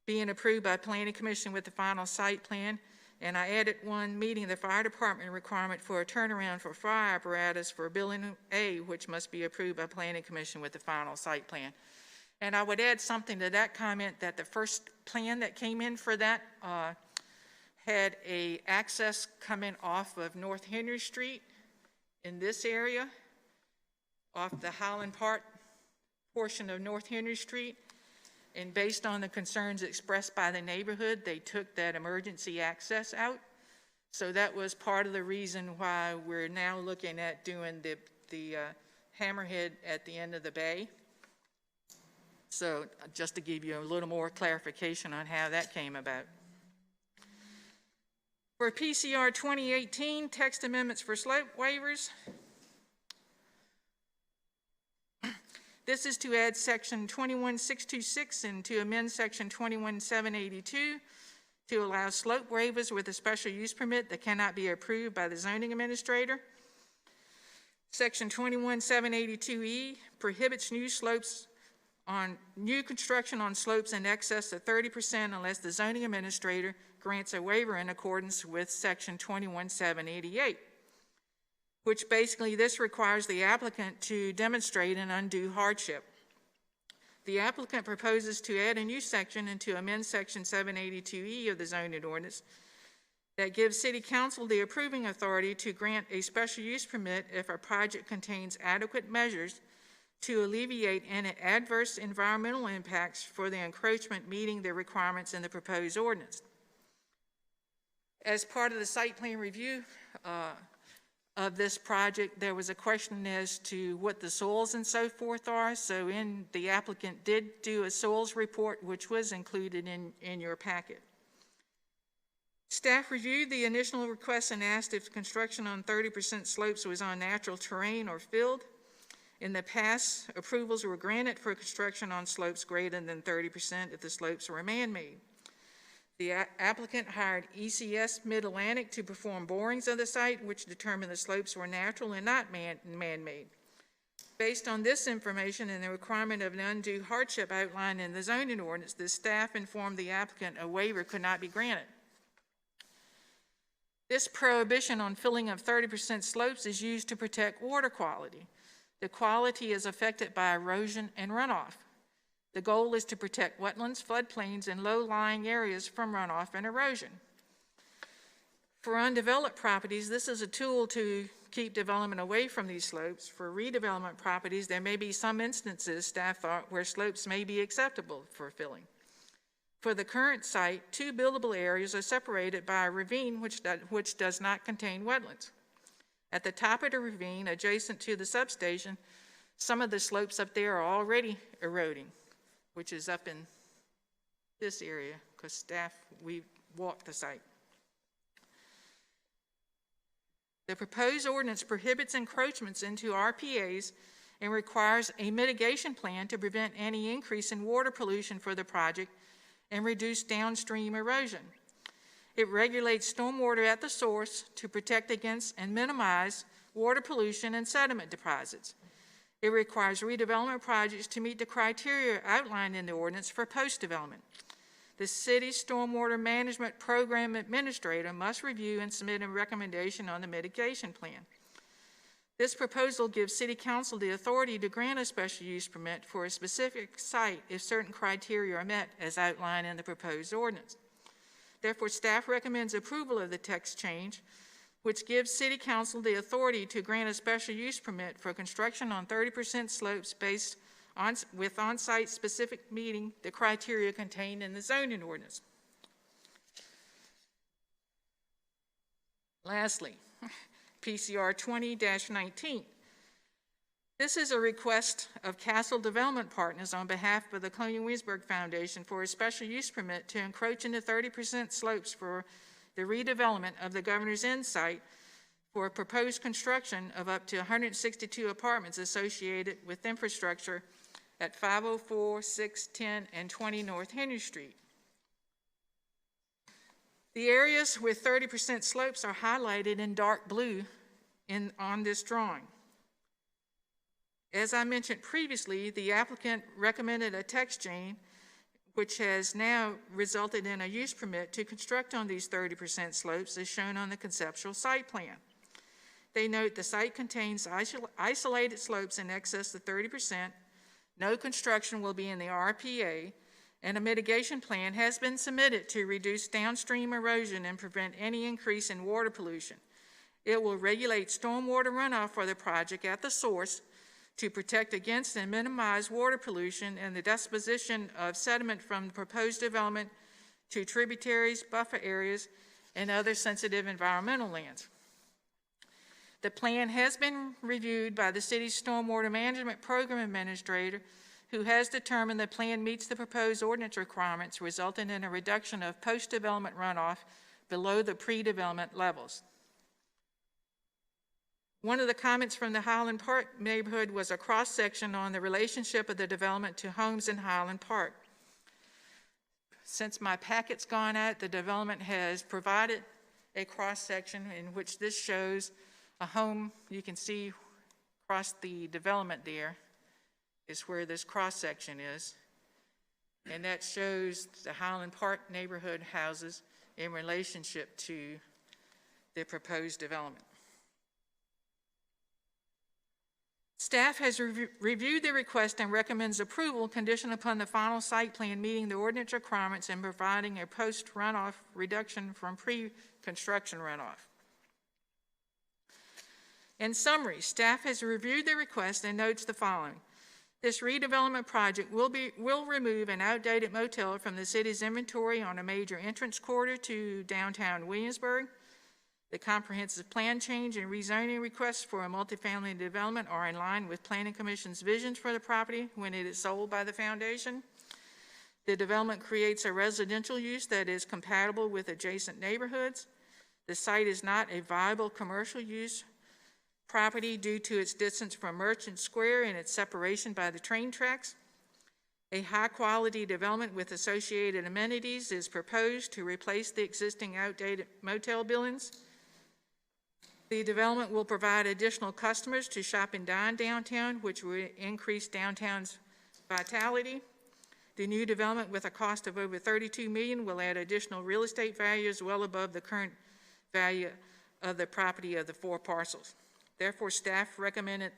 Being approved by Planning Commission with the final site plan. And I added one meeting the fire department requirement for a turnaround for fire apparatus for Building A, which must be approved by Planning Commission with the final site plan. And I would add something to that comment that the first plan that came in for that had a access coming off of North Henry Street in this area, off the Highland Park portion of North Henry Street. And based on the concerns expressed by the neighborhood, they took that emergency access out. So that was part of the reason why we're now looking at doing the hammerhead at the end of the bay. So just to give you a little more clarification on how that came about. For PCR 2018, text amendments for slope waivers. This is to add section 21626 and to amend section 21782 to allow slope waivers with a special use permit that cannot be approved by the zoning administrator. Section 21782E prohibits new construction on slopes in excess of 30% unless the zoning administrator grants a waiver in accordance with section 21788, which basically this requires the applicant to demonstrate an undue hardship. The applicant proposes to add a new section and to amend section 782E of the zoning ordinance that gives City Council the approving authority to grant a special use permit if a project contains adequate measures to alleviate any adverse environmental impacts for the encroachment meeting the requirements in the proposed ordinance. As part of the site plan review of this project, there was a question as to what the soils and so forth are. So the applicant did do a soils report, which was included in your packet. Staff reviewed the initial request and asked if construction on 30% slopes was on natural terrain or field. In the past, approvals were granted for construction on slopes greater than 30% if the slopes were man-made. The applicant hired ECS Mid-Atlantic to perform borings of the site, which determined the slopes were natural and not man-made. Based on this information and the requirement of an undue hardship outlined in the zoning ordinance, the staff informed the applicant a waiver could not be granted. This prohibition on filling of 30% slopes is used to protect water quality. The quality is affected by erosion and runoff. The goal is to protect wetlands, floodplains, and low-lying areas from runoff and erosion. For undeveloped properties, this is a tool to keep development away from these slopes. For redevelopment properties, there may be some instances, staff thought, where slopes may be acceptable for filling. For the current site, 2 buildable areas are separated by a ravine which does not contain wetlands. At the top of the ravine, adjacent to the substation, some of the slopes up there are already eroding, which is up in this area, because staff, we walked the site. The proposed ordinance prohibits encroachments into RPAs and requires a mitigation plan to prevent any increase in water pollution for the project and reduce downstream erosion. It regulates stormwater at the source to protect against and minimize water pollution and sediment deposits. It requires redevelopment projects to meet the criteria outlined in the ordinance for post-development. The city's stormwater management program administrator must review and submit a recommendation on the mitigation plan. This proposal gives City Council the authority to grant a special use permit for a specific site if certain criteria are met as outlined in the proposed ordinance. Therefore, staff recommends approval of the text change, which gives City Council the authority to grant a special use permit for construction on 30% slopes based on with on-site specific meeting the criteria contained in the zoning ordinance. Lastly, PCR 20-19. This is a request of Castle Development Partners on behalf of the Colonial Williamsburg Foundation for a special use permit to encroach into 30% slopes for the redevelopment of the Governor's Inn site for a proposed construction of up to 162 apartments associated with infrastructure at 504, 6, 10, and 20 North Henry Street. The areas with 30% slopes are highlighted in dark blue on this drawing. As I mentioned previously, the applicant recommended a text change, which has now resulted in a use permit to construct on these 30% slopes as shown on the conceptual site plan. They note the site contains isolated slopes in excess of 30%, no construction will be in the RPA, and a mitigation plan has been submitted to reduce downstream erosion and prevent any increase in water pollution. It will regulate stormwater runoff for the project at the source to protect against and minimize water pollution and the disposition of sediment from the proposed development to tributaries, buffer areas, and other sensitive environmental lands. The plan has been reviewed by the city's stormwater management program administrator, who has determined the plan meets the proposed ordinance requirements, resulting in a reduction of post-development runoff below the pre-development levels. One of the comments from the Highland Park neighborhood was a cross-section on the relationship of the development to homes in Highland Park. Since my packet's gone out, the development has provided a cross-section in which this shows a home. You can see across the development there is where this cross-section is. And that shows the Highland Park neighborhood houses in relationship to the proposed development. Staff has reviewed the request and recommends approval conditioned upon the final site plan meeting the ordinance requirements and providing a post-runoff reduction from pre-construction runoff. In summary, staff has reviewed the request and notes the following. This redevelopment project will remove an outdated motel from the city's inventory on a major entrance corridor to downtown Williamsburg. The comprehensive plan change and rezoning requests for a multifamily development are in line with Planning Commission's visions for the property when it is sold by the foundation. The development creates a residential use that is compatible with adjacent neighborhoods. The site is not a viable commercial use property due to its distance from Merchant Square and its separation by the train tracks. A high-quality development with associated amenities is proposed to replace the existing outdated motel buildings. The development will provide additional customers to shop and dine downtown, which will increase downtown's vitality. The new development, with a cost of over $32 million, will add additional real estate values well above the current value of the property of the 4 parcels. Therefore, staff recommended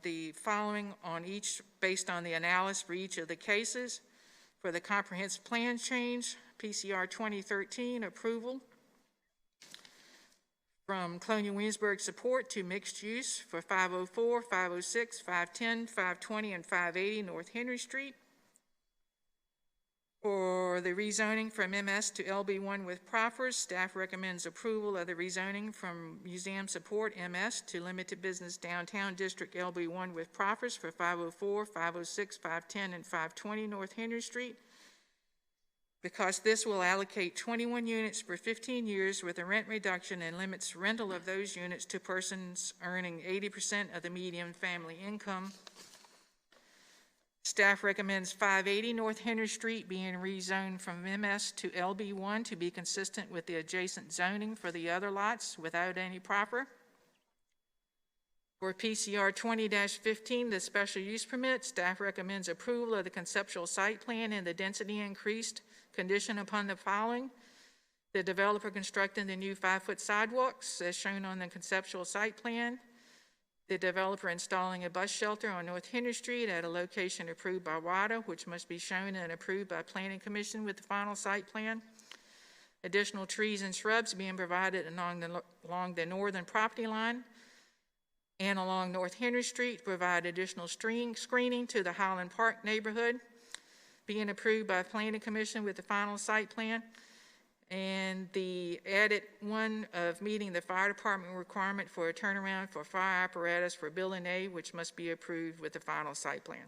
the following on each, based on the analysis for each of the cases. For the comprehensive plan change, PCR 2013 approval from Colonial Williamsburg support to mixed use for 504, 506, 510, 520, and 580 North Henry Street. For the rezoning from MS to LB1 with proffers, staff recommends approval of the rezoning from Museum Support MS to Limited Business Downtown District LB1 with proffers for 504, 506, 510, and 520 North Henry Street, because this will allocate 21 units for 15 years with a rent reduction and limits rental of those units to persons earning 80% of the median family income. Staff recommends 580 North Henry Street being rezoned from MS to LB1 to be consistent with the adjacent zoning for the other lots without any proffer. For PCR 20-15, the special use permit, staff recommends approval of the conceptual site plan and the density increased condition upon the following. The developer constructing the new 5-foot sidewalks as shown on the conceptual site plan. The developer installing a bus shelter on North Henry Street at a location approved by WADA, which must be shown and approved by Planning Commission with the final site plan. Additional trees and shrubs being provided along the northern property line and along North Henry Street, provide additional screening to the Highland Park neighborhood, being approved by Planning Commission with the final site plan. And the added one of meeting the fire department requirement for a turnaround for fire apparatus for Building A, which must be approved with the final site plan.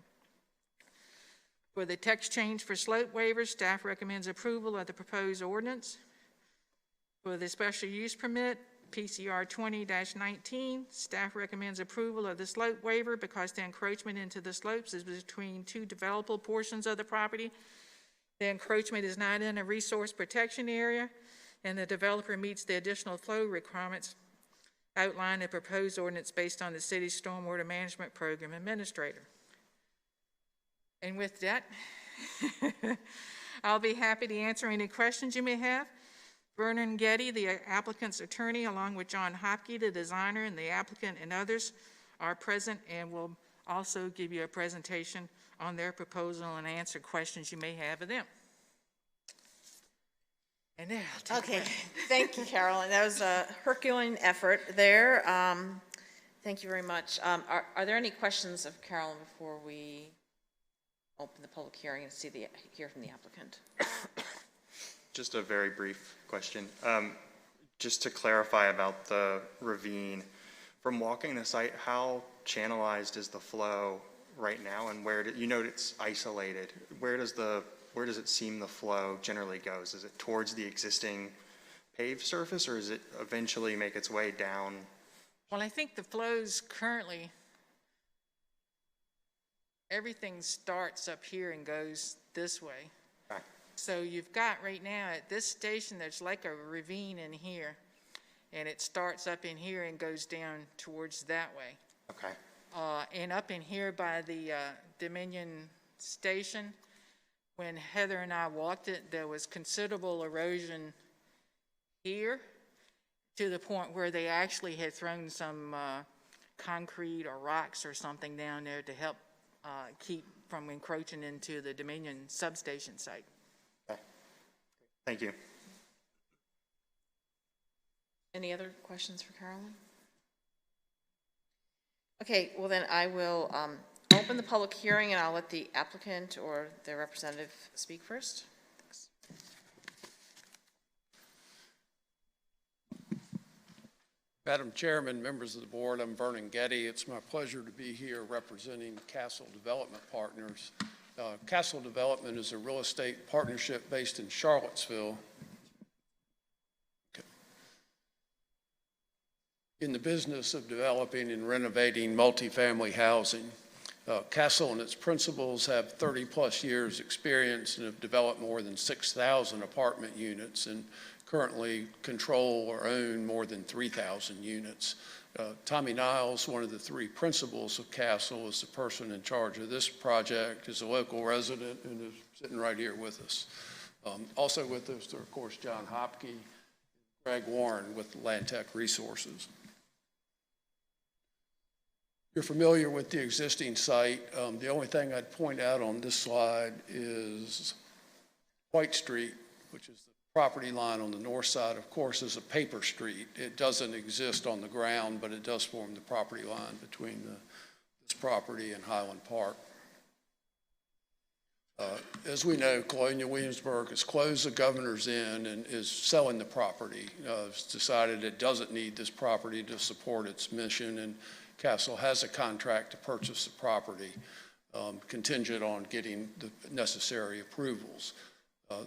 For the text change for slope waivers, staff recommends approval of the proposed ordinance. For the special use permit, PCR 20-19, staff recommends approval of the slope waiver because the encroachment into the slopes is between 2 developable portions of the property. The encroachment is not in a resource protection area, and the developer meets the additional flow requirements outlined in the proposed ordinance based on the city's stormwater management program administrator. And with that, I'll be happy to answer any questions you may have. Vernon Getty, the applicant's attorney, along with John Hopke, the designer, and the applicant and others are present and will also give you a presentation on their proposal and answer questions you may have of them. And there, I'll take Okay, thank you, Carolyn. That was a Herculean effort there. Thank you very much. Are there any questions of Carolyn before we open the public hearing and hear from the applicant? Just a very brief question. Just to clarify about the ravine, from walking the site, how channelized is the flow right now, and where you know it's isolated? Where does it seem the flow generally goes? Is it towards the existing paved surface, or does it eventually make its way down Well, I think the flows currently, everything starts up here and goes this way. Okay. So you've got right now at this station, there's like a ravine in here, and it starts up in here and goes down towards that way. Okay. And up in here by the Dominion Station, when Heather and I walked it, there was considerable erosion here to the point where they actually had thrown some concrete or rocks or something down there to help keep from encroaching into the Dominion substation site. Okay. Thank you. Any other questions for Carolyn? Okay, well then I will open the public hearing and I'll let the applicant or their representative speak first. Thanks. Madam Chairman, members of the board, I'm Vernon Getty. It's my pleasure to be here representing Castle Development Partners. Castle Development is a real estate partnership based in Charlottesville. In the business of developing and renovating multifamily housing. Castle and its principals have 30-plus years experience and have developed more than 6,000 apartment units and currently control or own more than 3,000 units. Tommy Niles, one of the three principals of Castle, is the person in charge of this project, is a local resident and is sitting right here with us. Also with us are, of course, John Hopke, Greg Warren with Land Tech Resources. You're familiar with the existing site. The only thing I'd point out on this slide is White Street, which is the property line on the north side, of course, is a paper street. It doesn't exist on the ground, but it does form the property line between this property and Highland Park. As we know, Colonial Williamsburg has closed the Governor's Inn and is selling the property. It's decided it doesn't need this property to support its mission, and Castle has a contract to purchase the property contingent on getting the necessary approvals.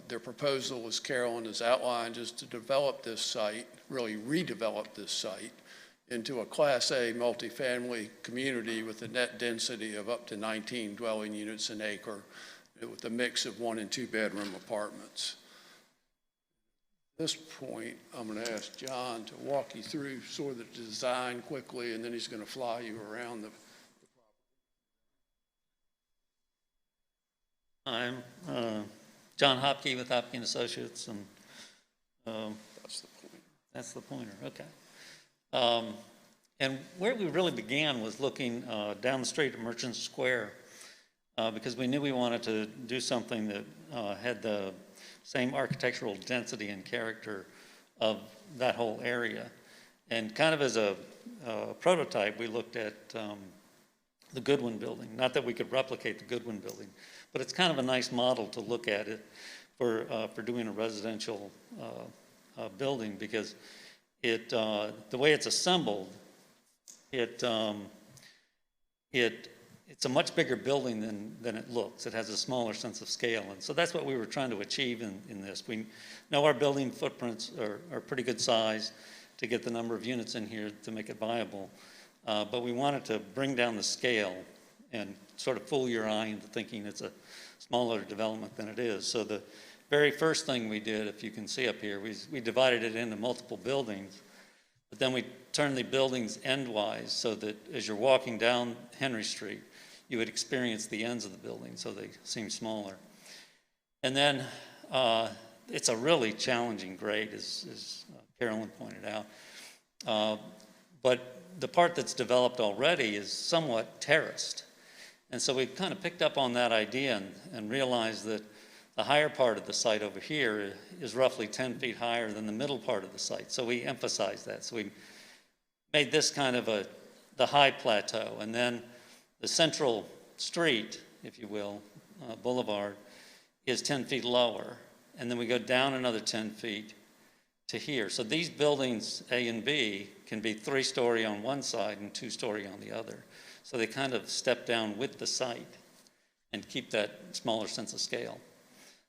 Their proposal, as Carolyn has outlined, is to develop this site, really redevelop this site into a Class A multifamily community with a net density of up to 19 dwelling units an acre with a mix of 1 and 2 bedroom apartments. At this point, I'm going to ask John to walk you through sort of the design quickly, and then he's going to fly you around the I'm John Hopke with Hopke & Associates, and That's the point. that's the pointer, okay. And where we really began was looking down the street at Merchant Square, because we knew we wanted to do something that had the same architectural density and character of that whole area. And kind of as a prototype, we looked at the Goodwin building. Not that we could replicate the Goodwin building, but it's kind of a nice model to look at it for doing a residential building, because it the way it's assembled, it's a much bigger building than it looks. It has a smaller sense of scale, and so that's what we were trying to achieve in this. We know our building footprints are pretty good size to get the number of units in here to make it viable, but we wanted to bring down the scale and sort of fool your eye into thinking it's a smaller development than it is. So the very first thing we did, if you can see up here, we divided it into multiple buildings, but then we turned the buildings endwise so that as you're walking down Henry Street, you would experience the ends of the building, so they seem smaller. And then it's a really challenging grade, as Carolyn pointed out. But the part that's developed already is somewhat terraced. And so we kind of picked up on that idea and realized that the higher part of the site over here is roughly 10 feet higher than the middle part of the site. So we emphasized that. So we made this kind of the high plateau. And then the central street, if you will, boulevard, is 10 feet lower. And then we go down another 10 feet to here. So these buildings, A and B, can be 3-story on one side and 2-story on the other. So they kind of step down with the site and keep that smaller sense of scale.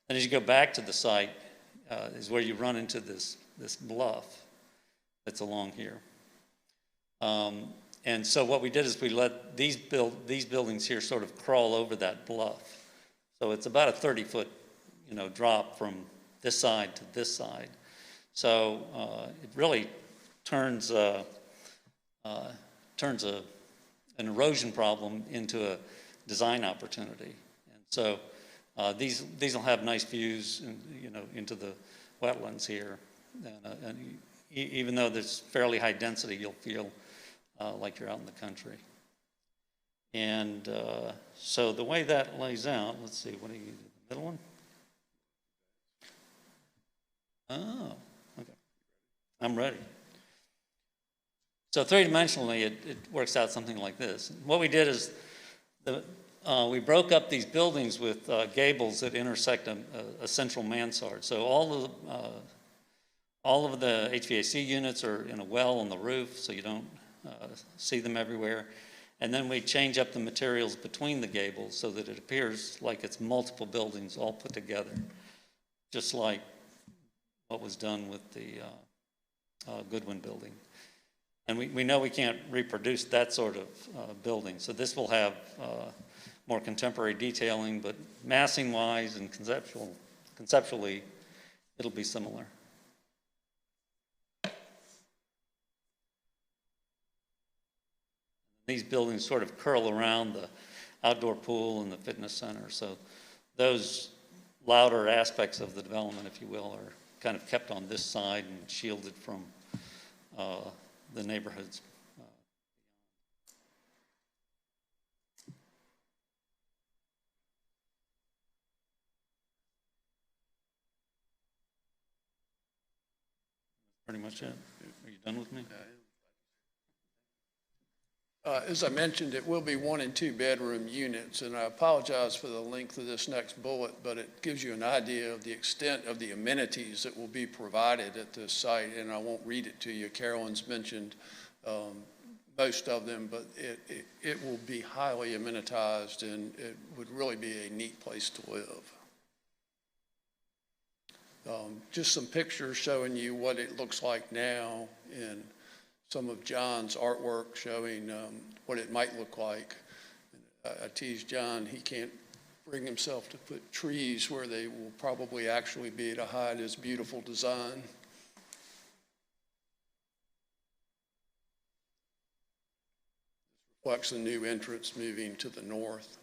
And as you go back to the site is where you run into this bluff that's along here. And so what we did is we let these buildings here sort of crawl over that bluff. So it's about a 30-foot, drop from this side to this side. So it really turns an erosion problem into a design opportunity. And so these will have nice views, into the wetlands here. And even though there's fairly high density, you'll feel like you're out in the country. And so the way that lays out, let's see, what do you, the middle one? Oh, okay. I'm ready. So three-dimensionally, it works out something like this. What we did is we broke up these buildings with gables that intersect a central mansard. So all of the HVAC units are in a well on the roof, so you don't see them everywhere. And then we change up the materials between the gables so that it appears like it's multiple buildings all put together, just like what was done with the Goodwin building. And we know we can't reproduce that sort of building, so this will have more contemporary detailing, but massing-wise and conceptually, it'll be similar. These buildings sort of curl around the outdoor pool and the fitness center, so those louder aspects of the development, if you will, are kind of kept on this side and shielded from the neighborhoods. Pretty much it. Are you done with me? As I mentioned, it will be 1 and 2 bedroom units, and I apologize for the length of this next bullet, but it gives you an idea of the extent of the amenities that will be provided at this site, and I won't read it to you. Carolyn's mentioned most of them, but it will be highly amenitized, and it would really be a neat place to live. Just some pictures showing you what it looks like now, and some of John's artwork showing what it might look like. I teased John, he can't bring himself to put trees where they will probably actually be to hide his beautiful design. Reflects the new entrance moving to the north.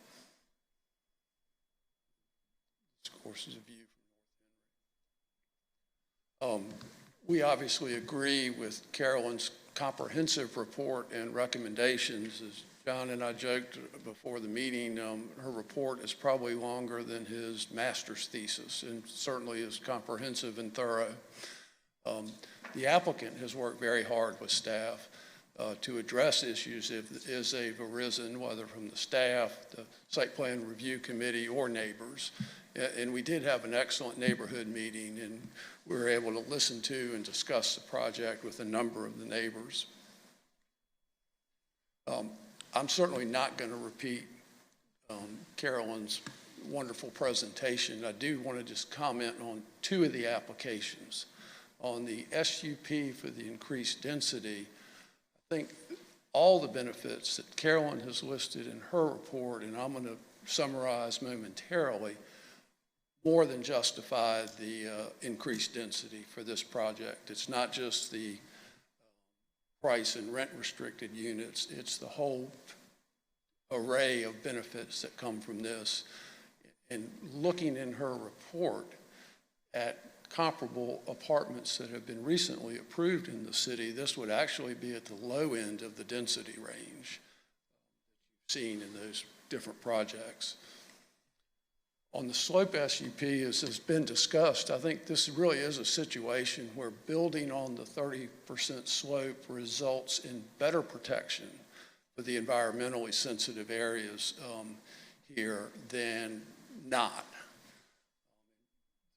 This, of course, is a view from North Henry. We obviously agree with Carolyn's comprehensive report and recommendations. As John and I joked before the meeting, her report is probably longer than his master's thesis and certainly is comprehensive and thorough. The applicant has worked very hard with staff to address issues as they've arisen, whether from the staff, the site plan review committee, or neighbors. And we did have an excellent neighborhood meeting, and we were able to listen to and discuss the project with a number of the neighbors. I'm certainly not going to repeat Carolyn's wonderful presentation. I do want to just comment on 2 of the applications. On the SUP for the increased density, I think all the benefits that Carolyn has listed in her report, and I'm going to summarize momentarily, more than justify the increased density for this project. It's not just the price and rent restricted units, it's the whole array of benefits that come from this. And looking in her report at comparable apartments that have been recently approved in the city, this would actually be at the low end of the density range seen in those different projects. On the slope SUP, as has been discussed, I think this really is a situation where building on the 30% slope results in better protection for the environmentally sensitive areas here than not.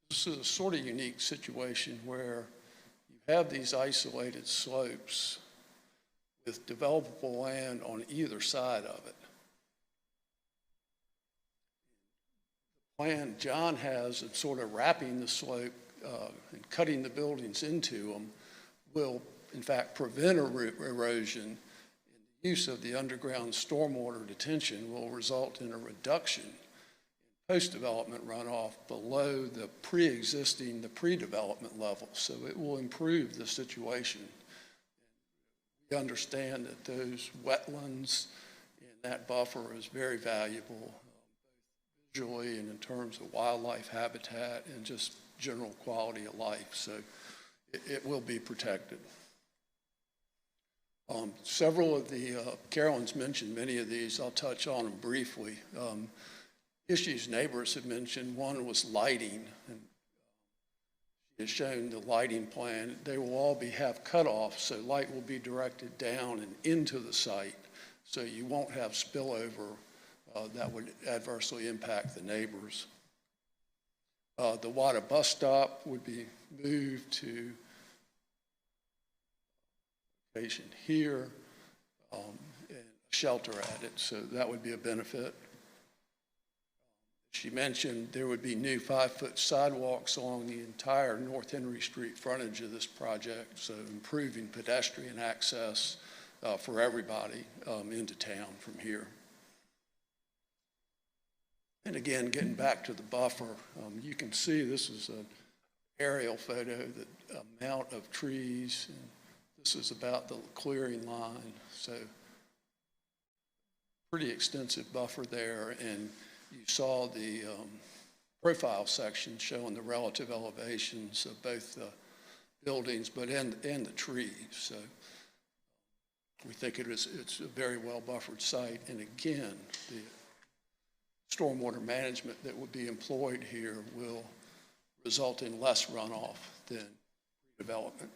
This is a sort of unique situation where you have these isolated slopes with developable land on either side of it. Plan John has of sort of wrapping the slope and cutting the buildings into them will in fact prevent erosion use of the underground stormwater detention will result in a reduction in post-development runoff below the pre-development level. So it will improve the situation. We understand that those wetlands and that buffer is very valuable, visually and in terms of wildlife habitat and just general quality of life. So it will be protected. Several of the, Carolyn's mentioned many of these, I'll touch on them briefly. Issues neighbors have mentioned, one was lighting, and she has shown the lighting plan. They will all have cutoffs, so light will be directed down and into the site, so you won't have spillover that would adversely impact the neighbors. The water bus stop would be moved to location here and shelter at it, so that would be a benefit. She mentioned there would be new 5-foot sidewalks along the entire North Henry Street frontage of this project, so improving pedestrian access for everybody into town from here. And again, getting back to the buffer, you can see this is an aerial photo, the amount of trees, and this is about the clearing line, so pretty extensive buffer there. And you saw the profile section showing the relative elevations of both the buildings and the trees. So we think it's a very well buffered site. And again, the stormwater management that would be employed here will result in less runoff than development.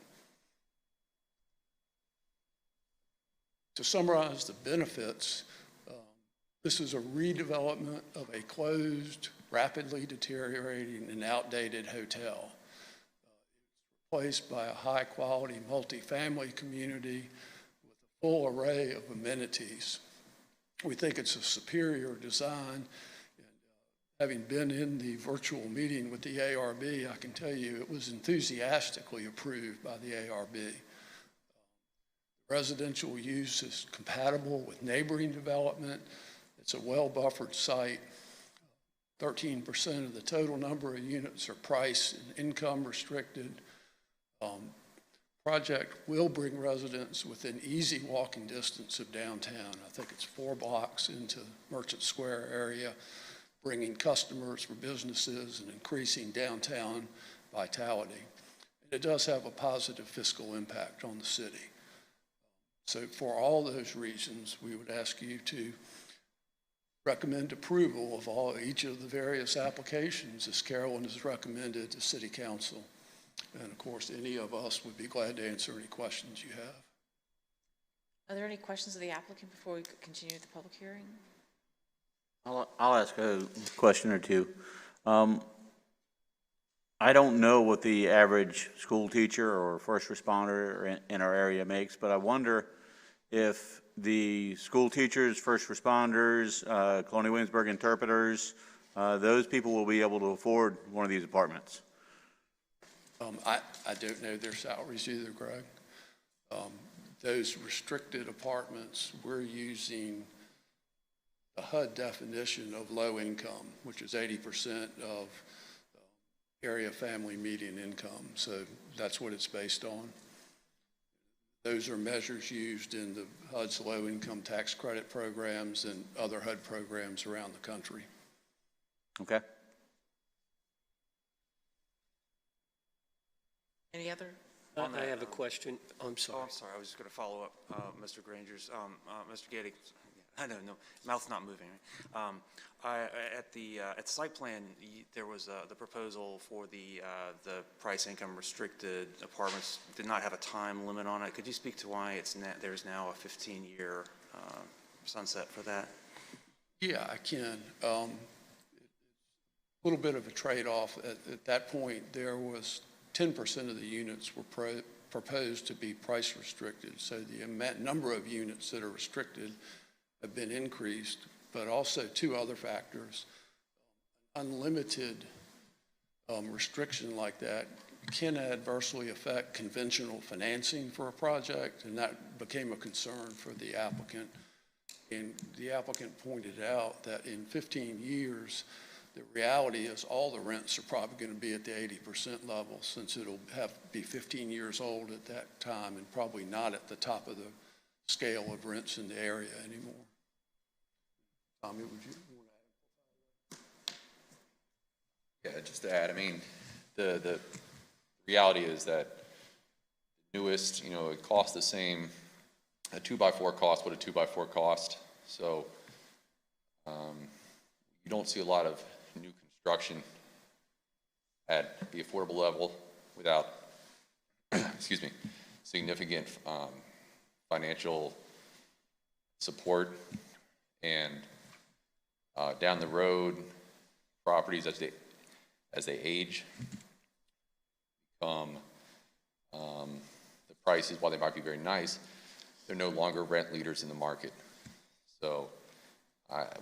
To summarize the benefits, this is a redevelopment of a closed, rapidly deteriorating, and outdated hotel. Replaced by a high-quality multifamily community with a full array of amenities. We think it's a superior design. And, having been in the virtual meeting with the ARB, I can tell you it was enthusiastically approved by the ARB. Residential use is compatible with neighboring development. It's a well-buffered site. 13% of the total number of units are price and income restricted. Project will bring residents within easy walking distance of downtown. I think it's 4 blocks into Merchant Square area, bringing customers for businesses and increasing downtown vitality. And it does have a positive fiscal impact on the city. So for all those reasons, we would ask you to recommend approval of each of the various applications as Carolyn has recommended to City Council. And of course, any of us would be glad to answer any questions you have. Are there any questions of the applicant before we continue the public hearing? I'll ask a question or two. I don't know what the average school teacher or first responder in our area makes, but I wonder if the school teachers, first responders, Colonial Williamsburg interpreters, those people will be able to afford one of these apartments. I don't know their salaries either, Greg. Those restricted apartments, we're using the HUD definition of low income, which is 80% of area family median income. So that's what it's based on. Those are measures used in the HUD's low income tax credit programs and other HUD programs around the country. Okay. Any other? I have a question. I'm sorry. Oh, I'm sorry. I was just going to follow up, Mr. Granger's. Mr. Getty, I don't know. Mouth's not moving. At the site plan, there was the proposal for the price income restricted apartments did not have a time limit on it. Could you speak to why there's now a 15-year sunset for that? Yeah, I can. A little bit of a trade-off. At that point, there was 10% of the units were proposed to be price restricted. So the number of units that are restricted have been increased, but also 2 other factors. Unlimited restriction like that can adversely affect conventional financing for a project, and that became a concern for the applicant. And the applicant pointed out that in 15 years, the reality is all the rents are probably going to be at the 80% level, since it'll be 15 years old at that time and probably not at the top of the scale of rents in the area anymore. Tommy, would you want to add? Yeah, just to add, I mean, the reality is that the newest, it costs the same, a 2x4 costs what a 2x4 cost. So you don't see a lot of new construction at the affordable level without, excuse me, significant financial support. And down the road, properties as they age become the prices, while they might be very nice, they're no longer rent leaders in the market. So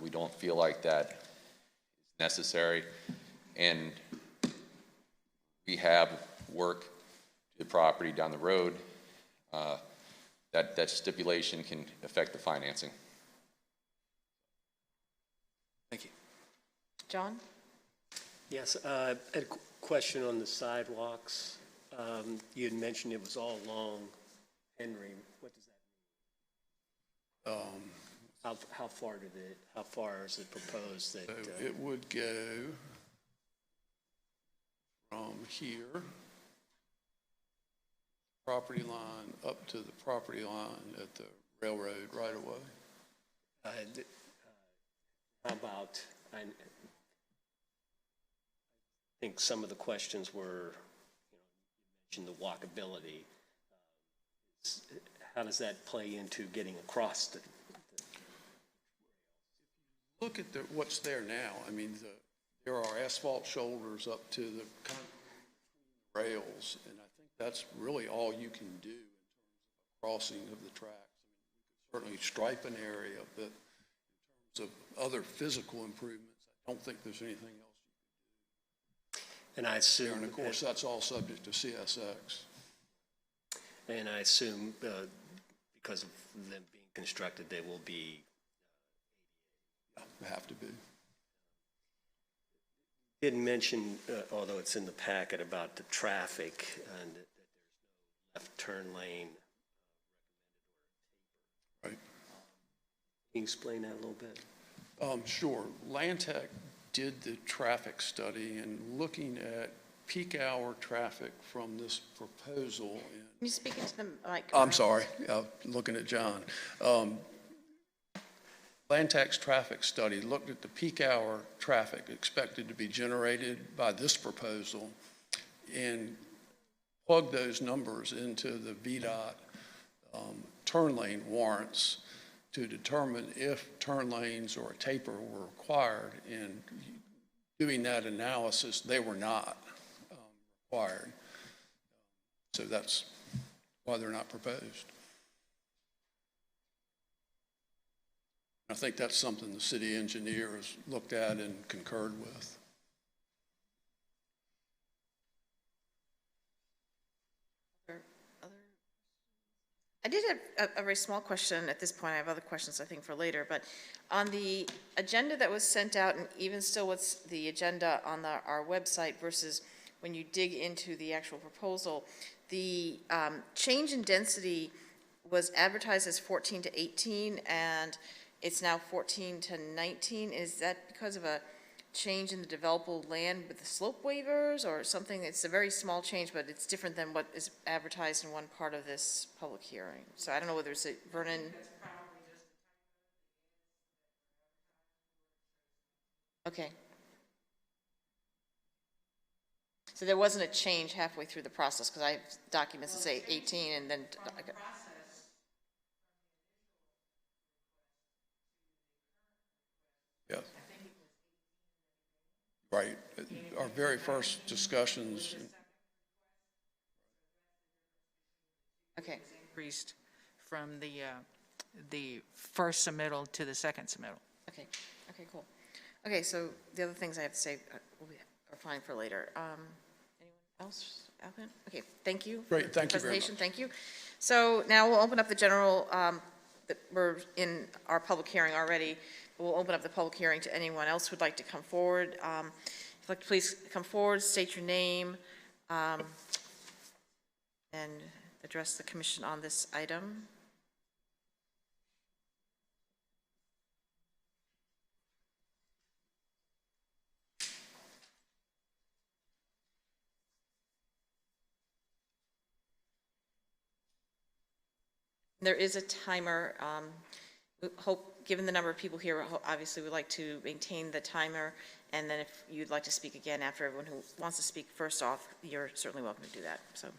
we don't feel like that is necessary, and we have work to the property down the road. That stipulation can affect the financing. Thank you. John? Yes, I had a question on the sidewalks. You had mentioned it was all along Henry. What does that mean? How far is it proposed that? So it would go from here, property line, up to the property line at the railroad right away. How about, I think some of the questions were, you mentioned the walkability. How does that play into getting across the Look at what's there now. I mean, there are asphalt shoulders up to the rails, and I think that's really all you can do in terms of crossing of the tracks. I mean, we could certainly stripe an area, but in terms of other physical improvements, I don't think there's anything else you can do. And I assume, and of course, that's all subject to CSX. And I assume because of them being constructed, they will be. Have to be. Didn't mention, although it's in the packet, about the traffic and that there's no left turn lane. Right. Can you explain that a little bit? Sure. Land Tech did the traffic study, and looking at peak hour traffic from this proposal. Can you speak into the mic? I'm sorry, looking at John. Land Tech's traffic study looked at the peak hour traffic expected to be generated by this proposal and plugged those numbers into the VDOT turn lane warrants to determine if turn lanes or a taper were required. And doing that analysis, they were not required. So that's why they're not proposed. I think that's something the city engineer has looked at and concurred with. I did have a very small question at this point. I have other questions, I think, for later. But on the agenda that was sent out, and even still what's the agenda on our website versus when you dig into the actual proposal, the change in density was advertised as 14 to 18, and it's now 14 to 19. Is that because of a change in the developable land with the slope waivers or something? It's a very small change, but it's different than what is advertised in one part of this public hearing. So I don't know whether it's Vernon. Okay. So there wasn't a change halfway through the process, because I have documents that say 18 and then. Yes. Right. Our very first discussions. Okay. Increased from the first submittal to the second submittal. Okay. Okay, cool. Okay, so the other things I have to say are fine for later. Anyone else? applicant? Okay, thank you. Great, thank you very Presentation, much. thank you. So now we'll open up the general, we're in our public hearing already. We'll open up the public hearing to anyone else who'd like to come forward. If you'd like to please come forward, state your name, and address the commission on this item. There is a timer. We hope, given the number of people here, obviously we'd like to maintain the timer. And then if you'd like to speak again after everyone who wants to speak first off, you're certainly welcome to do that. So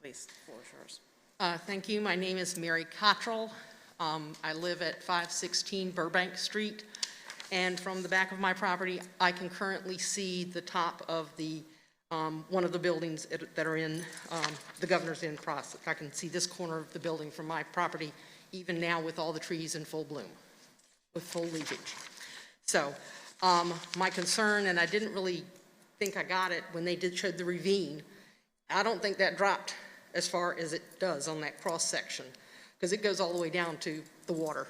please, the floor is yours. Thank you. My name is Mary Cottrell. I live at 516 Burbank Street. And from the back of my property, I can currently see the top of the one of the buildings that are in the Governor's Inn process. I can see this corner of the building from my property, even now with all the trees in full bloom, with full leafage. So my concern, and I didn't really think I got it when they showed the ravine, I don't think that dropped as far as it does on that cross section, because it goes all the way down to the water.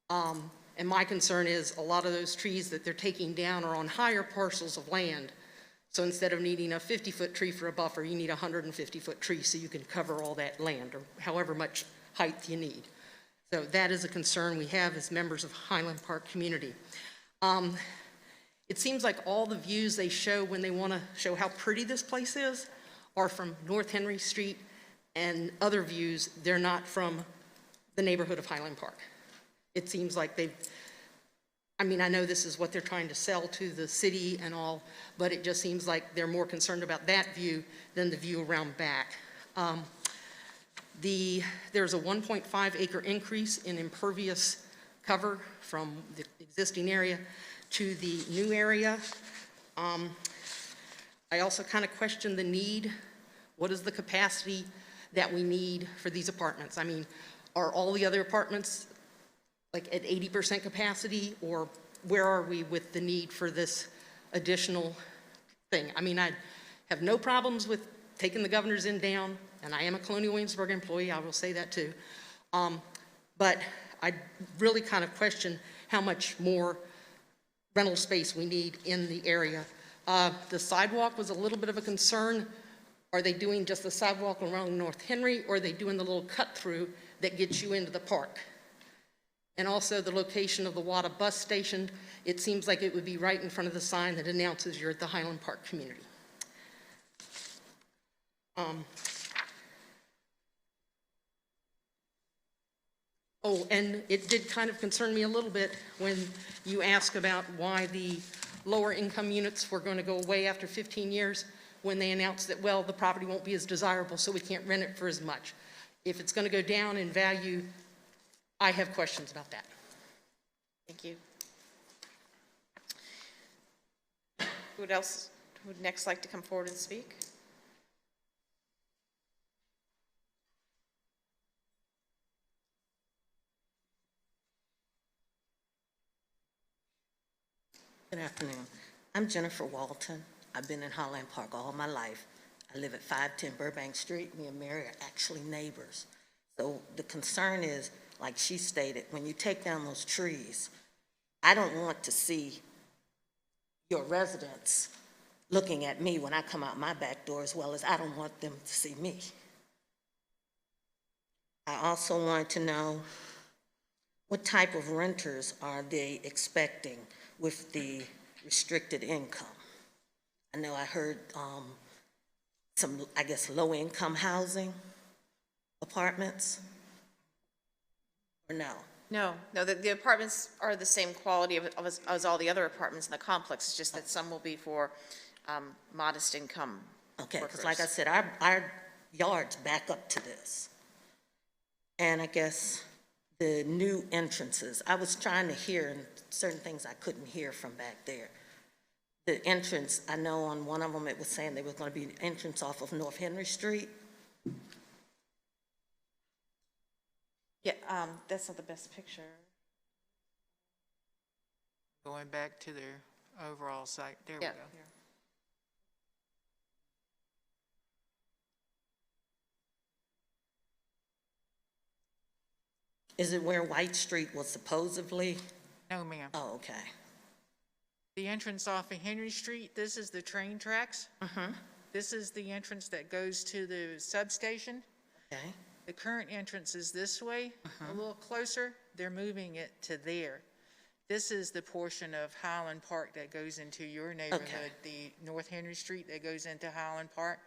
And my concern is a lot of those trees that they're taking down are on higher parcels of land. So instead of needing a 50-foot tree for a buffer, you need a 150-foot tree so you can cover all that land, or however much height you need. So that is a concern we have as members of Highland Park community. It seems like all the views they show when they want to show how pretty this place is are from North Henry Street, and other views, they're not from the neighborhood of Highland Park. It seems like they've, I mean, I know this is what they're trying to sell to the city and all, but it just seems like they're more concerned about that view than the view around back. There's a 1.5 acre increase in impervious cover from the existing area to the new area. I also kind of question the need. What is the capacity that we need for these apartments? I mean, are all the other apartments like at 80% capacity, or where are we with the need for this additional thing? I mean, I have no problems with taking the Governor's Inn down, and I am a Colonial Williamsburg employee, I will say that too. But I really kind of question how much more rental space we need in the area. The sidewalk was a little bit of a concern. Are they doing just the sidewalk around North Henry, or are they doing the little cut through that gets you into the park? And also the location of the WADA bus station, it seems like it would be right in front of the sign that announces you're at the Highland Park community. Oh, and it did kind of concern me a little bit when you ask about why the lower income units were going to go away after 15 years when they announced that, well, the property won't be as desirable, so we can't rent it for as much. If it's going to go down in value, I have questions about that. Thank you. Who else would next like to come forward and speak? Good afternoon. I'm Jennifer Walton. I've been in Highland Park all my life. I live at 510 Burbank Street. Me and Mary are actually neighbors. So the concern is, like she stated, when you take down those trees, I don't want to see your residents looking at me when I come out my back door, as well as I don't want them to see me. I also want to know what type of renters are they expecting with the restricted income. I know I heard some, I guess, low-income housing apartments, or no? No, the apartments are the same quality as all the other apartments in the complex. It's just that some will be for modest income Okay, because workers. like I said, our yards back up to this. And I guess the new entrances, I was trying to hear, and certain things I couldn't hear from back there. The entrance, I know on one of them it was saying there was going to be an entrance off of North Henry Street. Yeah, that's not the best picture. Going back to their overall site, there we Yeah. go. Is it where White Street was supposedly? No, ma'am. Oh, okay. The entrance off of Henry Street, this is the train tracks. This is the entrance that goes to the substation. Okay. The current entrance is this way, a little closer. They're moving it to there. This is the portion of Highland Park that goes into your neighborhood, the North Henry Street that goes into Highland Park.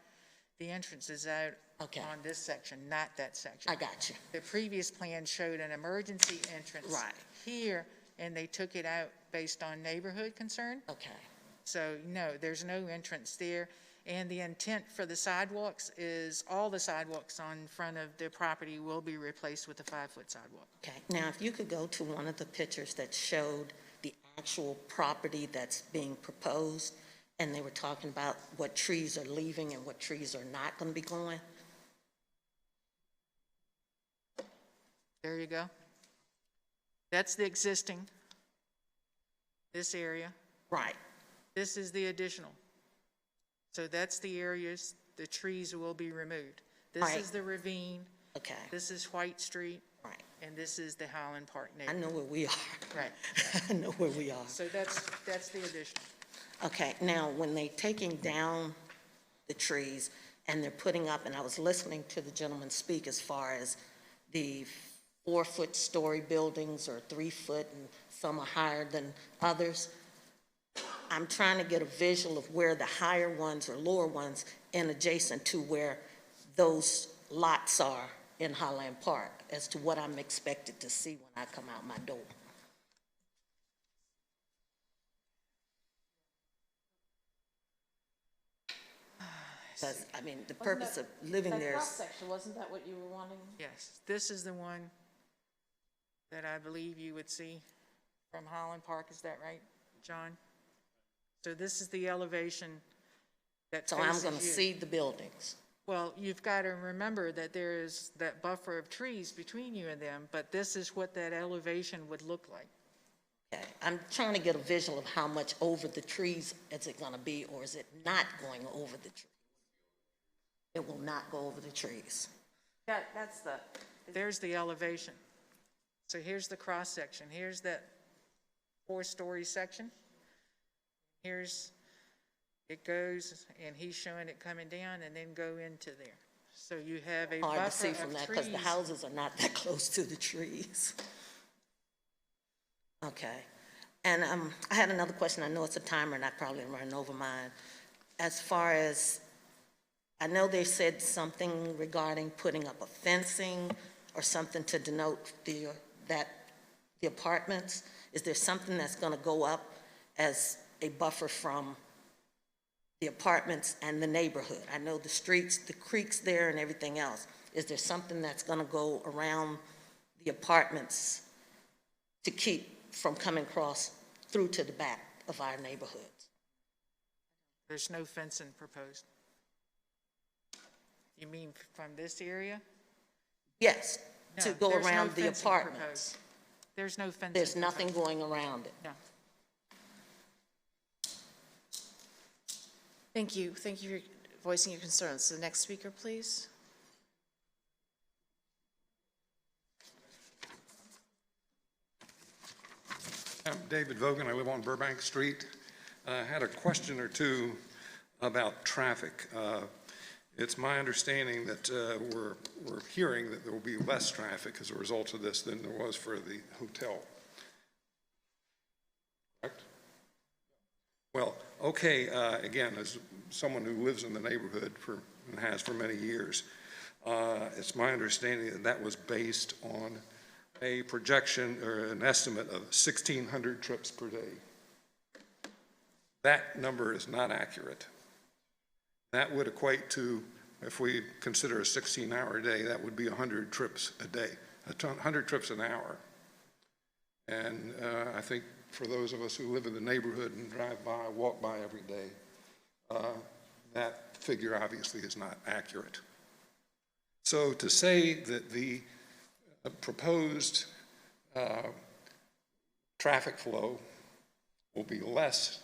The entrance is out on this section, not that section. I got you. The previous plan showed an emergency entrance here, and they took it out based on neighborhood concern. Okay. So, no, there's no entrance there. And the intent for the sidewalks is all the sidewalks on front of the property will be replaced with a 5-foot sidewalk. Okay. Now, if you could go to one of the pictures that showed the actual property that's being proposed, and they were talking about what trees are leaving and what trees are not going to be going. There you go. That's the existing, this area. Right. This is the additional. So that's the areas the trees will be removed. This is the ravine. Okay. This is White Street. Right. And this is the Highland Park I neighborhood. know where we are. Right. I know where we are. So that's the additional. Okay, now, when they're taking down the trees and they're putting up, and I was listening to the gentleman speak as far as the 4-foot story buildings or 3-foot, and some are higher than others. I'm trying to get a visual of where the higher ones or lower ones and adjacent to where those lots are in Highland Park as to what I'm expected to see when I come out my door. Because, I mean, the purpose of living there is... cross-section, wasn't that what you were wanting? Yes, this is the one that I believe you would see from Highland Park. Is that right, John? So this is the elevation that So faces I'm going to you. see the buildings. Well, you've got to remember that there is that buffer of trees between you and them, but this is what that elevation would look like. Okay, I'm trying to get a visual of how much over the trees is it going to be, or is it not going over the trees? It will not go over the trees. That's the... There's the elevation. So here's the cross-section. Here's that 4-story section. Here's, it goes, and he's showing it coming down and then go into there. So you have a Hard to buffer see of from that trees. because the houses are not that close to the trees. Okay, and I had another question. I know it's a timer and I probably run over mine. As far as, I know they said something regarding putting up a fencing or something to denote the apartments. Is there something that's going to go up as a buffer from the apartments and the neighborhood? I know the streets, the creeks there and everything else. Is there something that's going to go around the apartments to keep from coming across through to the back of our neighborhoods? There's no fencing proposed. You mean from this area? Yes, No, to go there's no around the fencing apartments. proposed. There's no fencing. There's nothing proposed. going around it. No. Thank you. Thank you for voicing your concerns. So the next speaker, please. I'm David Vogan. I live on Burbank Street. I had a question or two about traffic. It's my understanding that we're hearing that there will be less traffic as a result of this than there was for the hotel. Correct? Well, okay, again, as someone who lives in the neighborhood and has for many years, it's my understanding that that was based on a projection or an estimate of 1,600 trips per day. That number is not accurate. That would equate to, if we consider a 16-hour day, that would be 100 trips a day, 100 trips an hour. And I think for those of us who live in the neighborhood and drive by, walk by every day, that figure obviously is not accurate. So to say that the proposed traffic flow will be less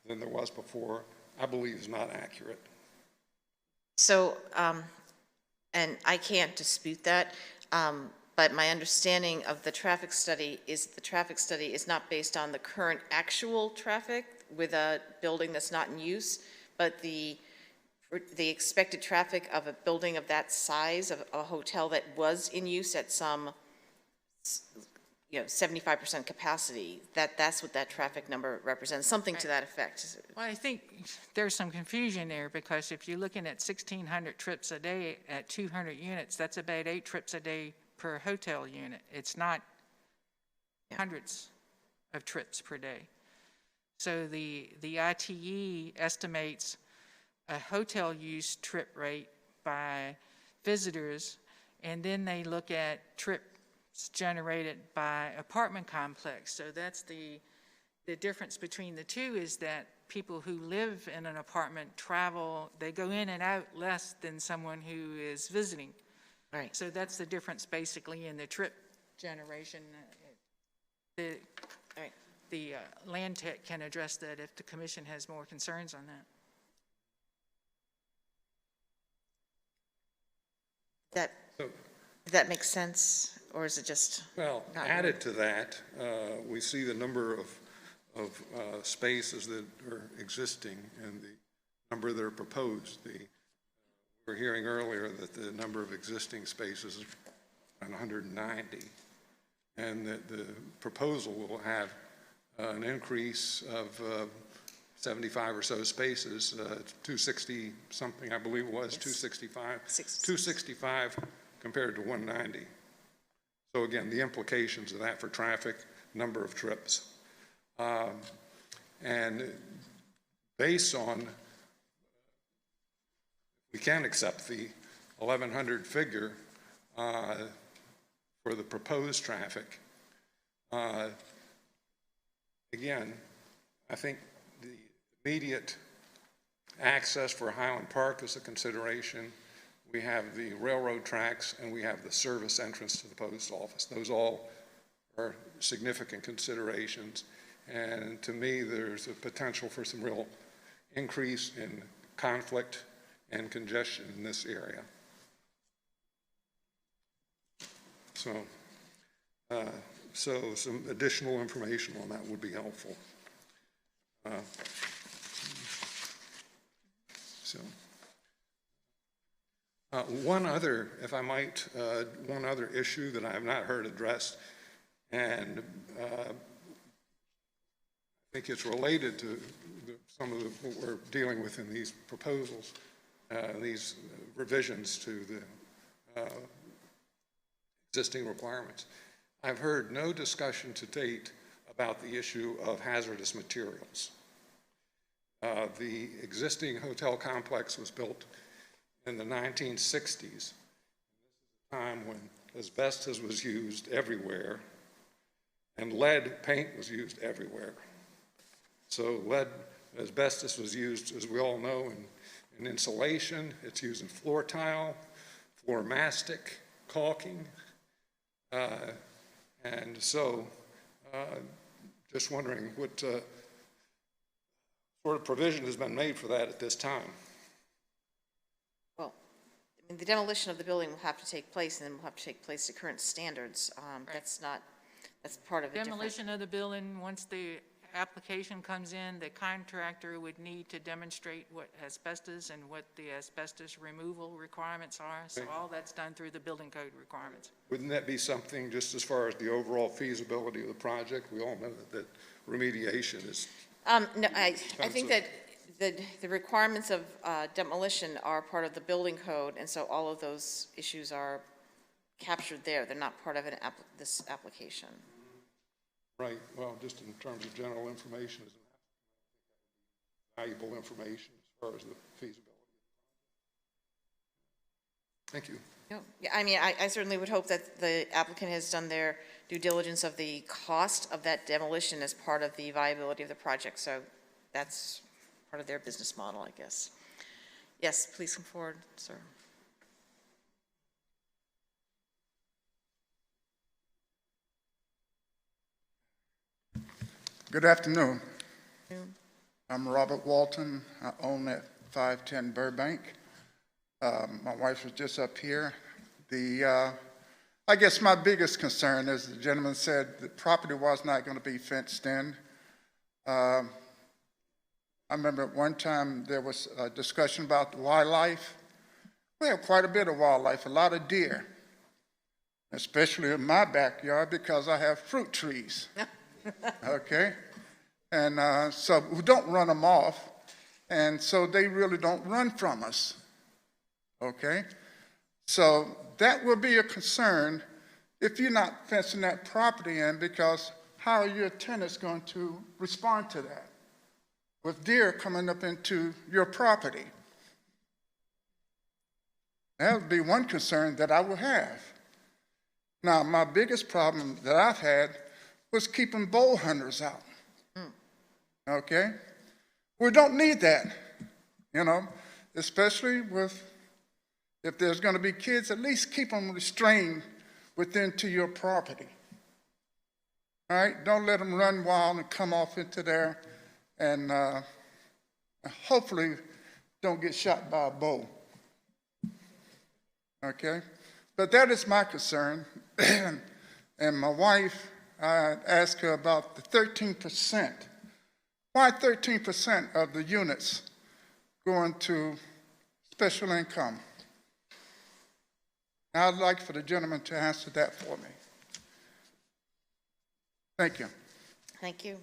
than there was before, I believe is not accurate. So, and I can't dispute that. But my understanding of the traffic study is not based on the current actual traffic with a building that's not in use, but the expected traffic of a building of that size, of a hotel that was in use at some, 75% capacity, that's what that traffic number represents, something to that effect. Well, I think there's some confusion there, because if you're looking at 1,600 trips a day at 200 units, that's about 8 trips a day per hotel unit. It's not hundreds of trips per day. So the ITE estimates a hotel use trip rate by visitors, and then they look at trips generated by apartment complex. So that's the difference between the two, is that people who live in an apartment travel, they go in and out less than someone who is visiting. Right. So that's the difference basically in the trip generation. The Land Tech can address that if the commission has more concerns on that. Does that make sense, or is it just? Well, added to that, we see the number of spaces that are existing and the number that are proposed. We're hearing earlier that the number of existing spaces is around 190, and that the proposal will have an increase of 75 or so spaces, 260 something, I believe it was, 265 compared to 190. So again, the implications of that for traffic, number of trips. And based on, we can accept the 1,100 figure for the proposed traffic. Again, I think the immediate access for Highland Park is a consideration. We have the railroad tracks, and we have the service entrance to the post office. Those all are significant considerations. And to me, there's a potential for some real increase in conflict and congestion in this area. So some additional information on that would be helpful. One other, if I might, one other issue that I have not heard addressed, and I think it's related to some of what we're dealing with in these proposals, these revisions to the existing requirements. I've heard no discussion to date about the issue of hazardous materials. The existing hotel complex was built in the 1960s. This is a time when asbestos was used everywhere and lead paint was used everywhere. So asbestos was used, as we all know, in insulation. It's used in floor tile, floor mastic, caulking. And so just wondering what sort of provision has been made for that at this time. Well, I mean, the demolition of the building will have to take place, and then will have to take place to current standards. Right. That's part of the demolition of the building. Once the application comes in, the contractor would need to demonstrate what asbestos and what the asbestos removal requirements are. So all that's done through the building code requirements. Wouldn't that be something just as far as the overall feasibility of the project? We all know that remediation is no, I think that the requirements of demolition are part of the building code, and so all of those issues are captured there. They're not part of this application. Right. Well, just in terms of general information, is valuable information as far as the feasibility. Thank you. No, yeah, I mean, I certainly would hope that the applicant has done their due diligence of the cost of that demolition as part of the viability of the project. So that's part of their business model, I guess. Yes, please come forward, sir. Good afternoon. I'm Robert Walton. I own that 510 Burbank. My wife was just up here. The I guess my biggest concern, as the gentleman said, the property was not going to be fenced in. I remember at one time there was a discussion about wildlife. We have quite a bit of wildlife, a lot of deer, especially in my backyard because I have fruit trees, okay? And so we don't run them off, and so they really don't run from us, okay? So that will be a concern if you're not fencing that property in, because how are your tenants going to respond to that with deer coming up into your property? That would be one concern that I would have. Now, my biggest problem that I've had was keeping bow hunters out. Okay? We don't need that, you know, especially with, if there's going to be kids, at least keep them restrained within to your property. All right? Don't let them run wild and come off into there and hopefully don't get shot by a bow. Okay? But that is my concern. And my wife, I asked her about the 13%. Why 13% of the units going to special income? I'd like for the gentleman to answer that for me. Thank you. Thank you.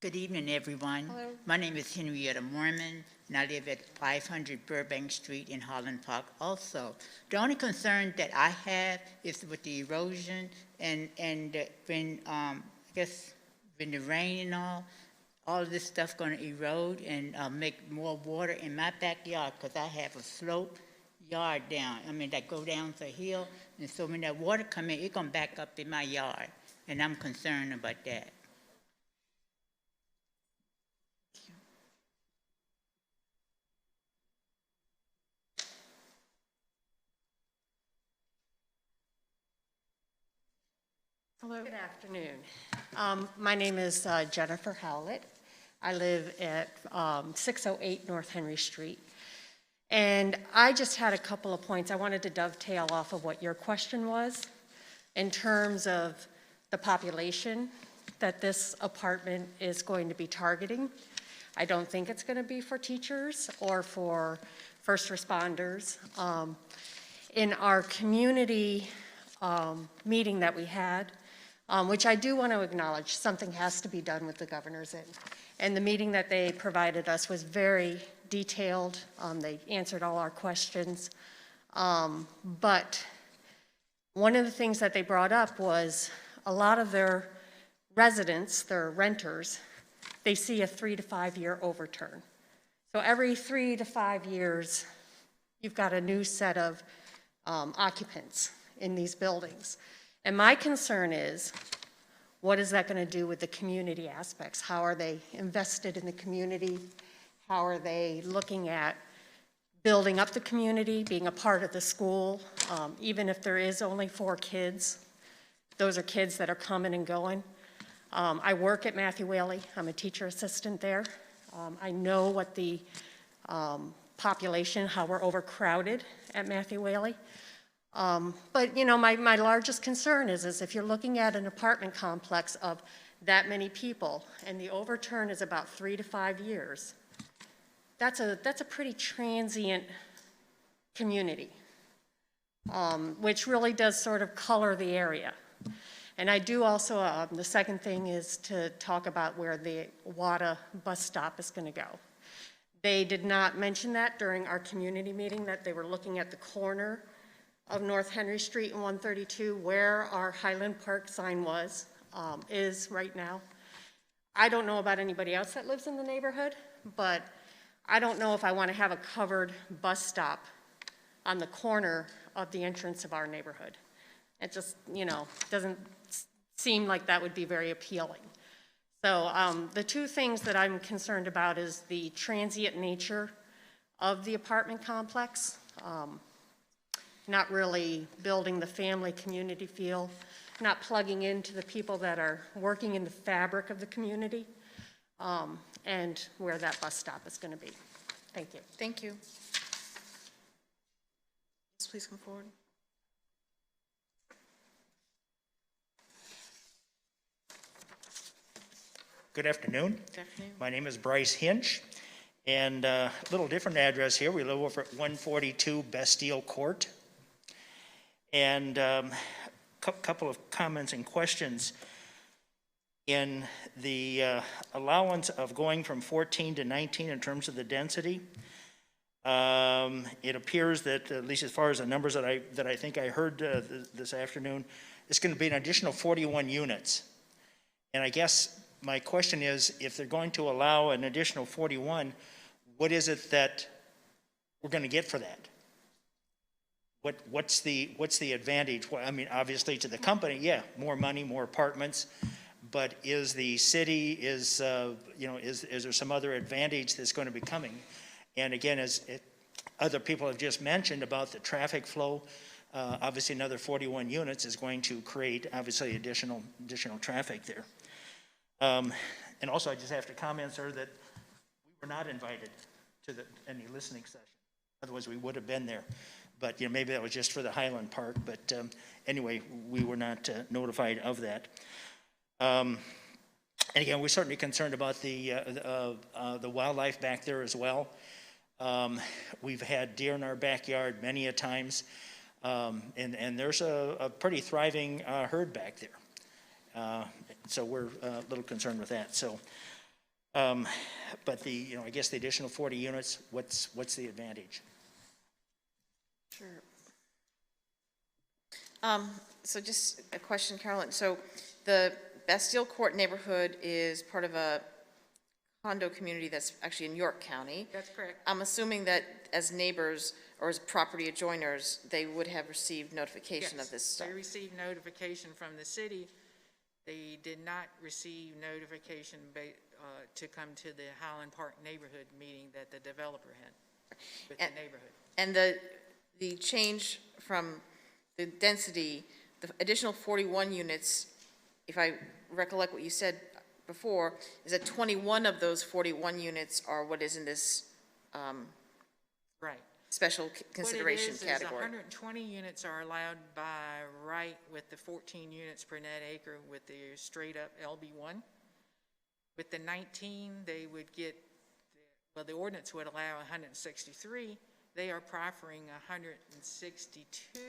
Good evening, everyone. Hello. My name is Henrietta Mormon, and I live at 500 Burbank Street in Holland Park also. The only concern that I have is with the erosion and when, I guess, when the rain and all of this stuff going to erode and make more water in my backyard, because I have a slope yard down. I mean, that go down the hill, and so when that water come in, it's going to back up in my yard, and I'm concerned about that. Hello. Good afternoon. My name is Jennifer Howlett. I live at 608 North Henry Street. And I just had a couple of points. I wanted to dovetail off of what your question was in terms of the population that this apartment is going to be targeting. I don't think it's going to be for teachers or for first responders. In our community meeting that we had, which I do want to acknowledge, something has to be done with the governor's inn. And the meeting that they provided us was very detailed. They answered all our questions. But one of the things that they brought up was a lot of their residents, their renters, they see a 3 to 5 year overturn. So every 3 to 5 years, you've got a new set of occupants in these buildings. And my concern is, what is that going to do with the community aspects? How are they invested in the community? How are they looking at building up the community, being a part of the school? Even if there is only 4 kids, those are kids that are coming and going. I work at Matthew Whaley. I'm a teacher assistant there. I know what the population, how we're overcrowded at Matthew Whaley. But, you know, my largest concern is if you're looking at an apartment complex of that many people and the overturn is about 3 to 5 years, that's a pretty transient community, which really does sort of color the area. And I do also, the second thing is to talk about where the WADA bus stop is going to go. They did not mention that during our community meeting, that they were looking at the corner of North Henry Street and 132, where our Highland Park sign is right now. I don't know about anybody else that lives in the neighborhood, but I don't know if I want to have a covered bus stop on the corner of the entrance of our neighborhood. It just, you know, doesn't seem like that would be very appealing. So the two things that I'm concerned about is the transient nature of the apartment complex. not really building the family community feel, not plugging into the people that are working in the fabric of the community, and where that bus stop is going to be. Thank you. Thank you. Yes, please come forward. Good afternoon. Good afternoon. My name is Bryce Hinch, and a little different address here. We live over at 142 Bastille Court. And a couple of comments and questions. In the allowance of going from 14 to 19 in terms of the density, it appears that, at least as far as the numbers that I think I heard this afternoon, it's going to be an additional 41 units. And I guess my question is, if they're going to allow an additional 41, what is it that we're going to get for that? What's the advantage? Well, I mean, obviously to the company, yeah, more money, more apartments. But is the city, is there some other advantage that's going to be coming? And again, as other people have just mentioned about the traffic flow, obviously another 41 units is going to create obviously additional traffic there. And also I just have to comment, sir, that we were not invited to any listening session. Otherwise we would have been there. But maybe that was just for the Highland Park. But anyway, we were not notified of that. And again, we're certainly concerned about the wildlife back there as well. We've had deer in our backyard many a times, and there's a pretty thriving herd back there. So we're a little concerned with that. So, but I guess the additional 40 units, what's the advantage? Sure. So just a question, Carolyn. So the Bastille Court neighborhood is part of a condo community that's actually in York County. That's correct. I'm assuming that as neighbors or as property adjoiners, they would have received notification of this stuff. They received notification from the city. They did not receive notification to come to the Highland Park neighborhood meeting that the developer had with the neighborhood. And the change from the density, the additional 41 units, if I recollect what you said before, is that 21 of those 41 units are what is in this right. special consideration category. 120 units are allowed by right with the 14 units per net acre with the straight up LB1. With the 19, they would get, well, the ordinance would allow 163. They are proffering 162.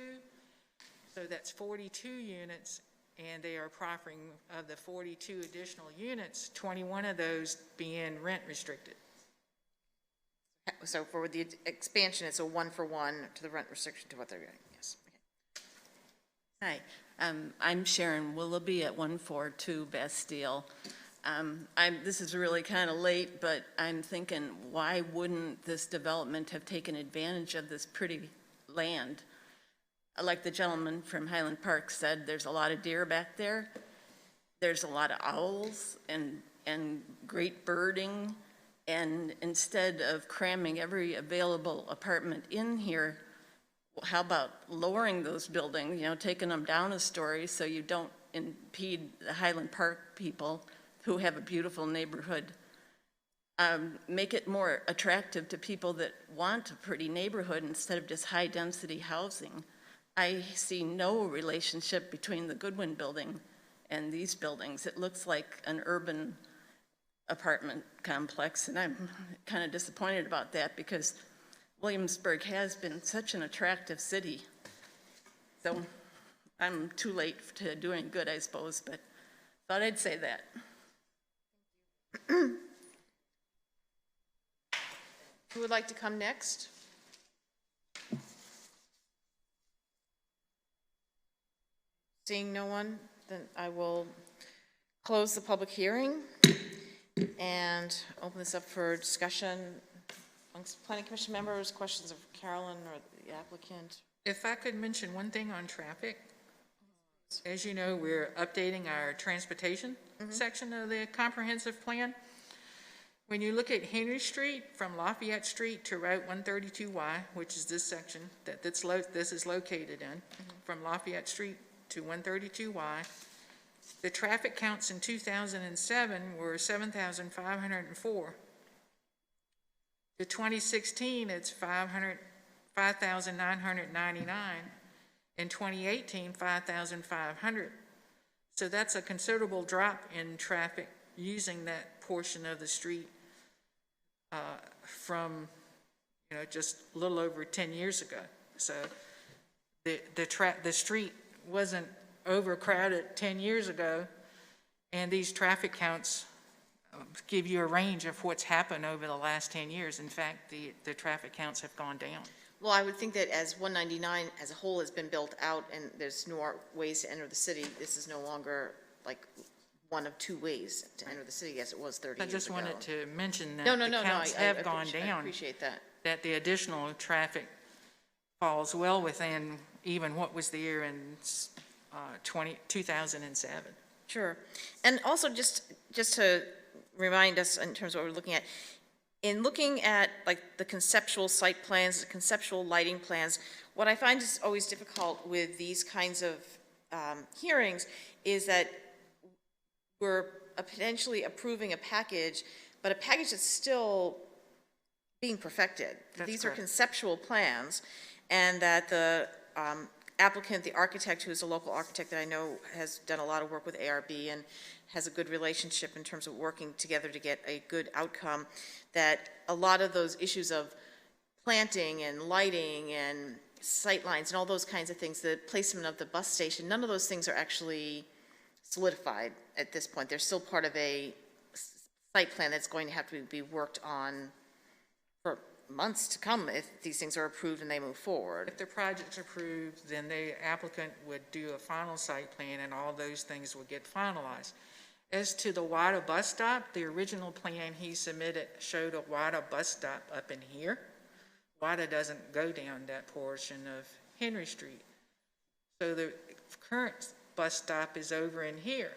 So that's 42 units, and they are proffering of the 42 additional units, 21 of those being rent restricted. So for the expansion, it's a 1-for-1 to the rent restriction to what they're getting. Yes. Okay. Hi, I'm Sharon Willoughby at 142 Bastille. This is really kind of late, but I'm thinking, why wouldn't this development have taken advantage of this pretty land? Like the gentleman from Highland Park said, there's a lot of deer back there. There's a lot of owls and great birding. And instead of cramming every available apartment in here, how about lowering those buildings, taking them down a story so you don't impede the Highland Park people who have a beautiful neighborhood. Make it more attractive to people that want a pretty neighborhood instead of just high density housing. I see no relationship between the Goodwin building and these buildings. It looks like an urban apartment complex, and I'm kind of disappointed about that because Williamsburg has been such an attractive city. So I'm too late to doing good, I suppose, but thought I'd say that. Who would like to come next? Seeing no one, then I will close the public hearing and open this up for discussion amongst planning commission members, questions of Carolyn or the applicant. If I could mention one thing on traffic. As you know, we're updating our transportation section of the comprehensive plan. When you look at Henry Street, from Lafayette Street to Route 132Y, which is this section this is located in, from Lafayette Street to 132Y, the traffic counts in 2007 were 7,504. To 2016, it's 5,999. In 2018, 5,500. So that's a considerable drop in traffic using that portion of the street from, just a little over 10 years ago. So the street wasn't overcrowded 10 years ago, and these traffic counts give you a range of what's happened over the last 10 years. In fact, the traffic counts have gone down. Well, I would think that as 199 as a whole has been built out and there's more ways to enter the city, this is no longer like one of two ways to enter the city as it was 30 years ago. I just wanted to mention that the counts have gone down. I appreciate that. That the additional traffic falls well within even what was there in 2007. Sure. And also just to remind us in terms of what we're looking at, in looking at like the conceptual site plans, the conceptual lighting plans, what I find is always difficult with these kinds of hearings is that we're potentially approving a package, but a package that's still being perfected. These are conceptual plans, and that the applicant, the architect, who is a local architect that I know has done a lot of work with ARB and has a good relationship in terms of working together to get a good outcome, that a lot of those issues of planting and lighting and sight lines and all those kinds of things, the placement of the bus station, none of those things are actually solidified at this point. They're still part of a site plan that's going to have to be worked on for months to come if these things are approved and they move forward. If the project's approved, then the applicant would do a final site plan and all those things would get finalized. As to the WADA bus stop, the original plan he submitted showed a WADA bus stop up in here. WADA doesn't go down that portion of Henry Street. So the current bus stop is over in here.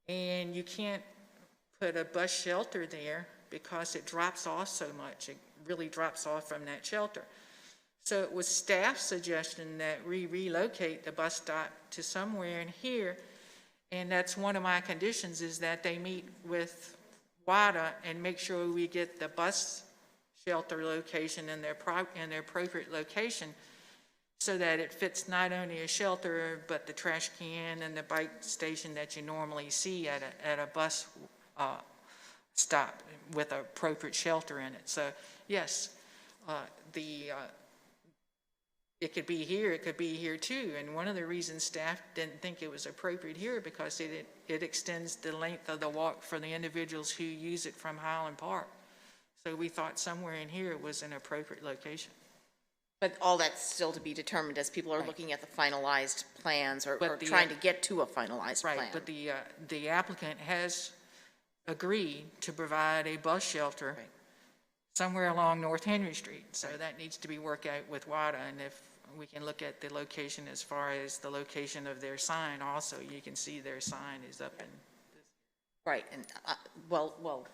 And you can't put a bus shelter there because it drops off so much. It really drops off from that shelter. So it was staff's suggestion that we relocate the bus stop to somewhere in here. And that's one of my conditions, is that they meet with WADA and make sure we get the bus shelter location in their appropriate location, so that it fits not only a shelter, but the trash can and the bike station that you normally see at a bus stop with appropriate shelter in it. So yes, it could be here, it could be here too. And one of the reasons staff didn't think it was appropriate here because it extends the length of the walk for the individuals who use it from Highland Park. So we thought somewhere in here was an appropriate location. But all that's still to be determined as people are looking at the finalized plans or trying to get to a finalized plan. Right, but the applicant has agreed to provide a bus shelter somewhere along North Henry Street. So that needs to be worked out with WADA, and if we can look at the location as far as the location of their sign also, you can see their sign is up in this. Right, and well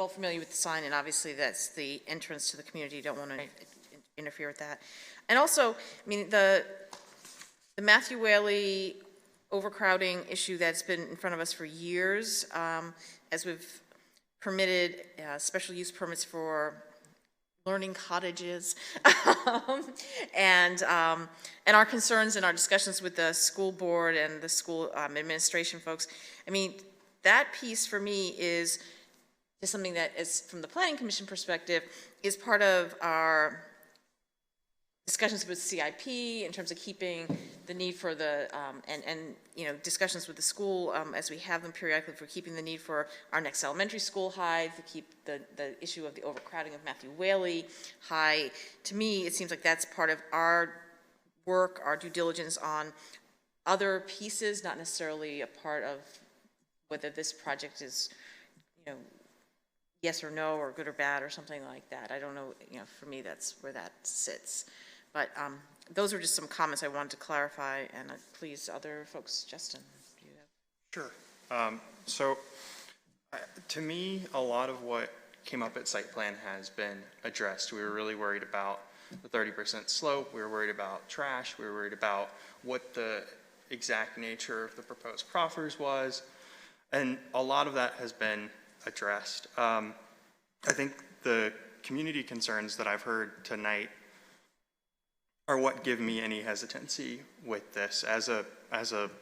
familiar with the sign, and obviously that's the entrance to the community. You don't want to interfere with that. And also, I mean, the Matthew Whaley overcrowding issue that's been in front of us for years, as we've permitted special use permits for learning cottages, and our concerns and our discussions with the school board and the school administration folks. I mean, that piece for me is something that is, from the Planning Commission perspective, is part of our discussions with CIP in terms of keeping the need for the, discussions with the school as we have them periodically for keeping the need for our next elementary school high, to keep the issue of the overcrowding of Matthew Whaley high. To me, it seems like that's part of our work, our due diligence on other pieces, not necessarily a part of whether this project is, yes or no, or good or bad, or something like that. I don't know, for me, that's where that sits. But those are just some comments I wanted to clarify, and please, other folks, Justin, do you have? Sure. So To me, a lot of what came up at site plan has been addressed. We were really worried about the 30% slope. We were worried about trash. We were worried about what the exact nature of the proposed proffers was. And a lot of that has been addressed. I think the community concerns that I've heard tonight are what give me any hesitancy with this. As a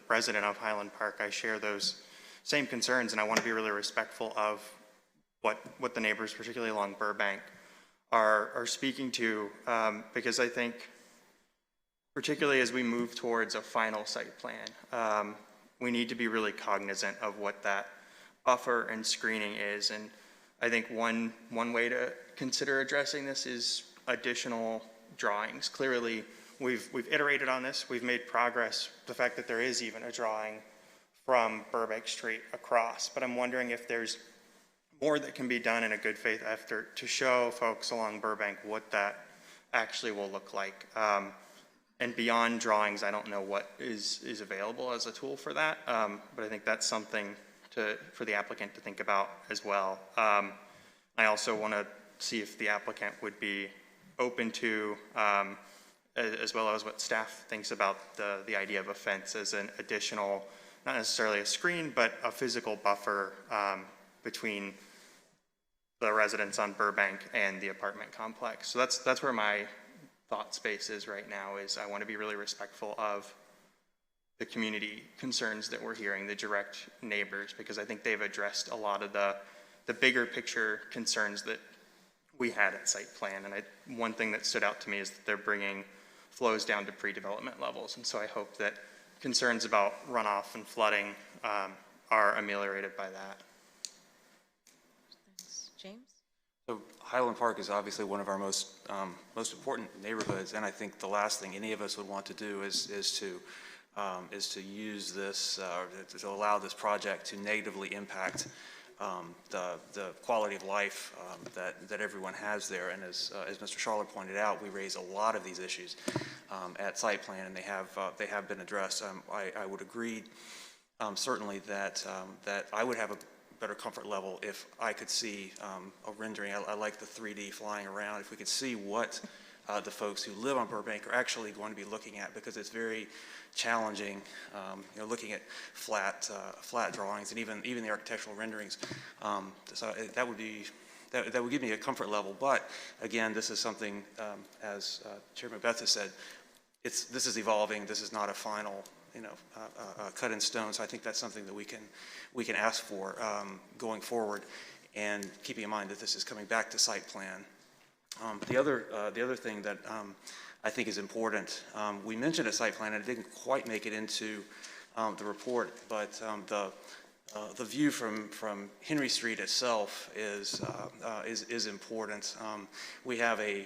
resident of Highland Park, I share those same concerns, and I want to be really respectful of what the neighbors, particularly along Burbank, are speaking to, because I think, particularly as we move towards a final site plan, we need to be really cognizant of what that buffer and screening is. And I think one way to consider addressing this is additional drawings. Clearly, we've iterated on this. We've made progress. The fact that there is even a drawing from Burbank Street across, but I'm wondering if there's more that can be done in a good faith effort to show folks along Burbank what that actually will look like. And beyond drawings, I don't know what is available as a tool for that, but I think that's something for the applicant to think about as well. I also want to see if the applicant would be open to, as well as what staff thinks about the idea of a fence as an additional, not necessarily a screen, but a physical buffer between the residents on Burbank and the apartment complex. So that's where my thought space is right now. Is I want to be really respectful of the community concerns that we're hearing, the direct neighbors, because I think they've addressed a lot of the bigger picture concerns that we had at site plan. And one thing that stood out to me is that they're bringing flows down to pre-development levels. And so I hope that concerns about runoff and flooding are ameliorated by that. Thanks. James? So Highland Park is obviously one of our most important neighborhoods, and I think the last thing any of us would want to do is to use this, to allow this project to negatively impact the quality of life that everyone has there. And as Mr. Schaller pointed out, we raise a lot of these issues at site plan, and they have been addressed. I would agree certainly that I would have a better comfort level if I could see a rendering. I like the 3D flying around. If we could see what the folks who live on Burbank are actually going to be looking at, because it's very challenging, looking at flat drawings and even the architectural renderings. So that would give me a comfort level. But again, this is something, as Chairman Beth has said, this is evolving. This is not a final, cut in stone. So I think that's something that we can ask for going forward, and keeping in mind that this is coming back to site plan. The other thing that I think is important, we mentioned a site plan, and it didn't quite make it into the report, but the view from Henry Street itself is important. We have I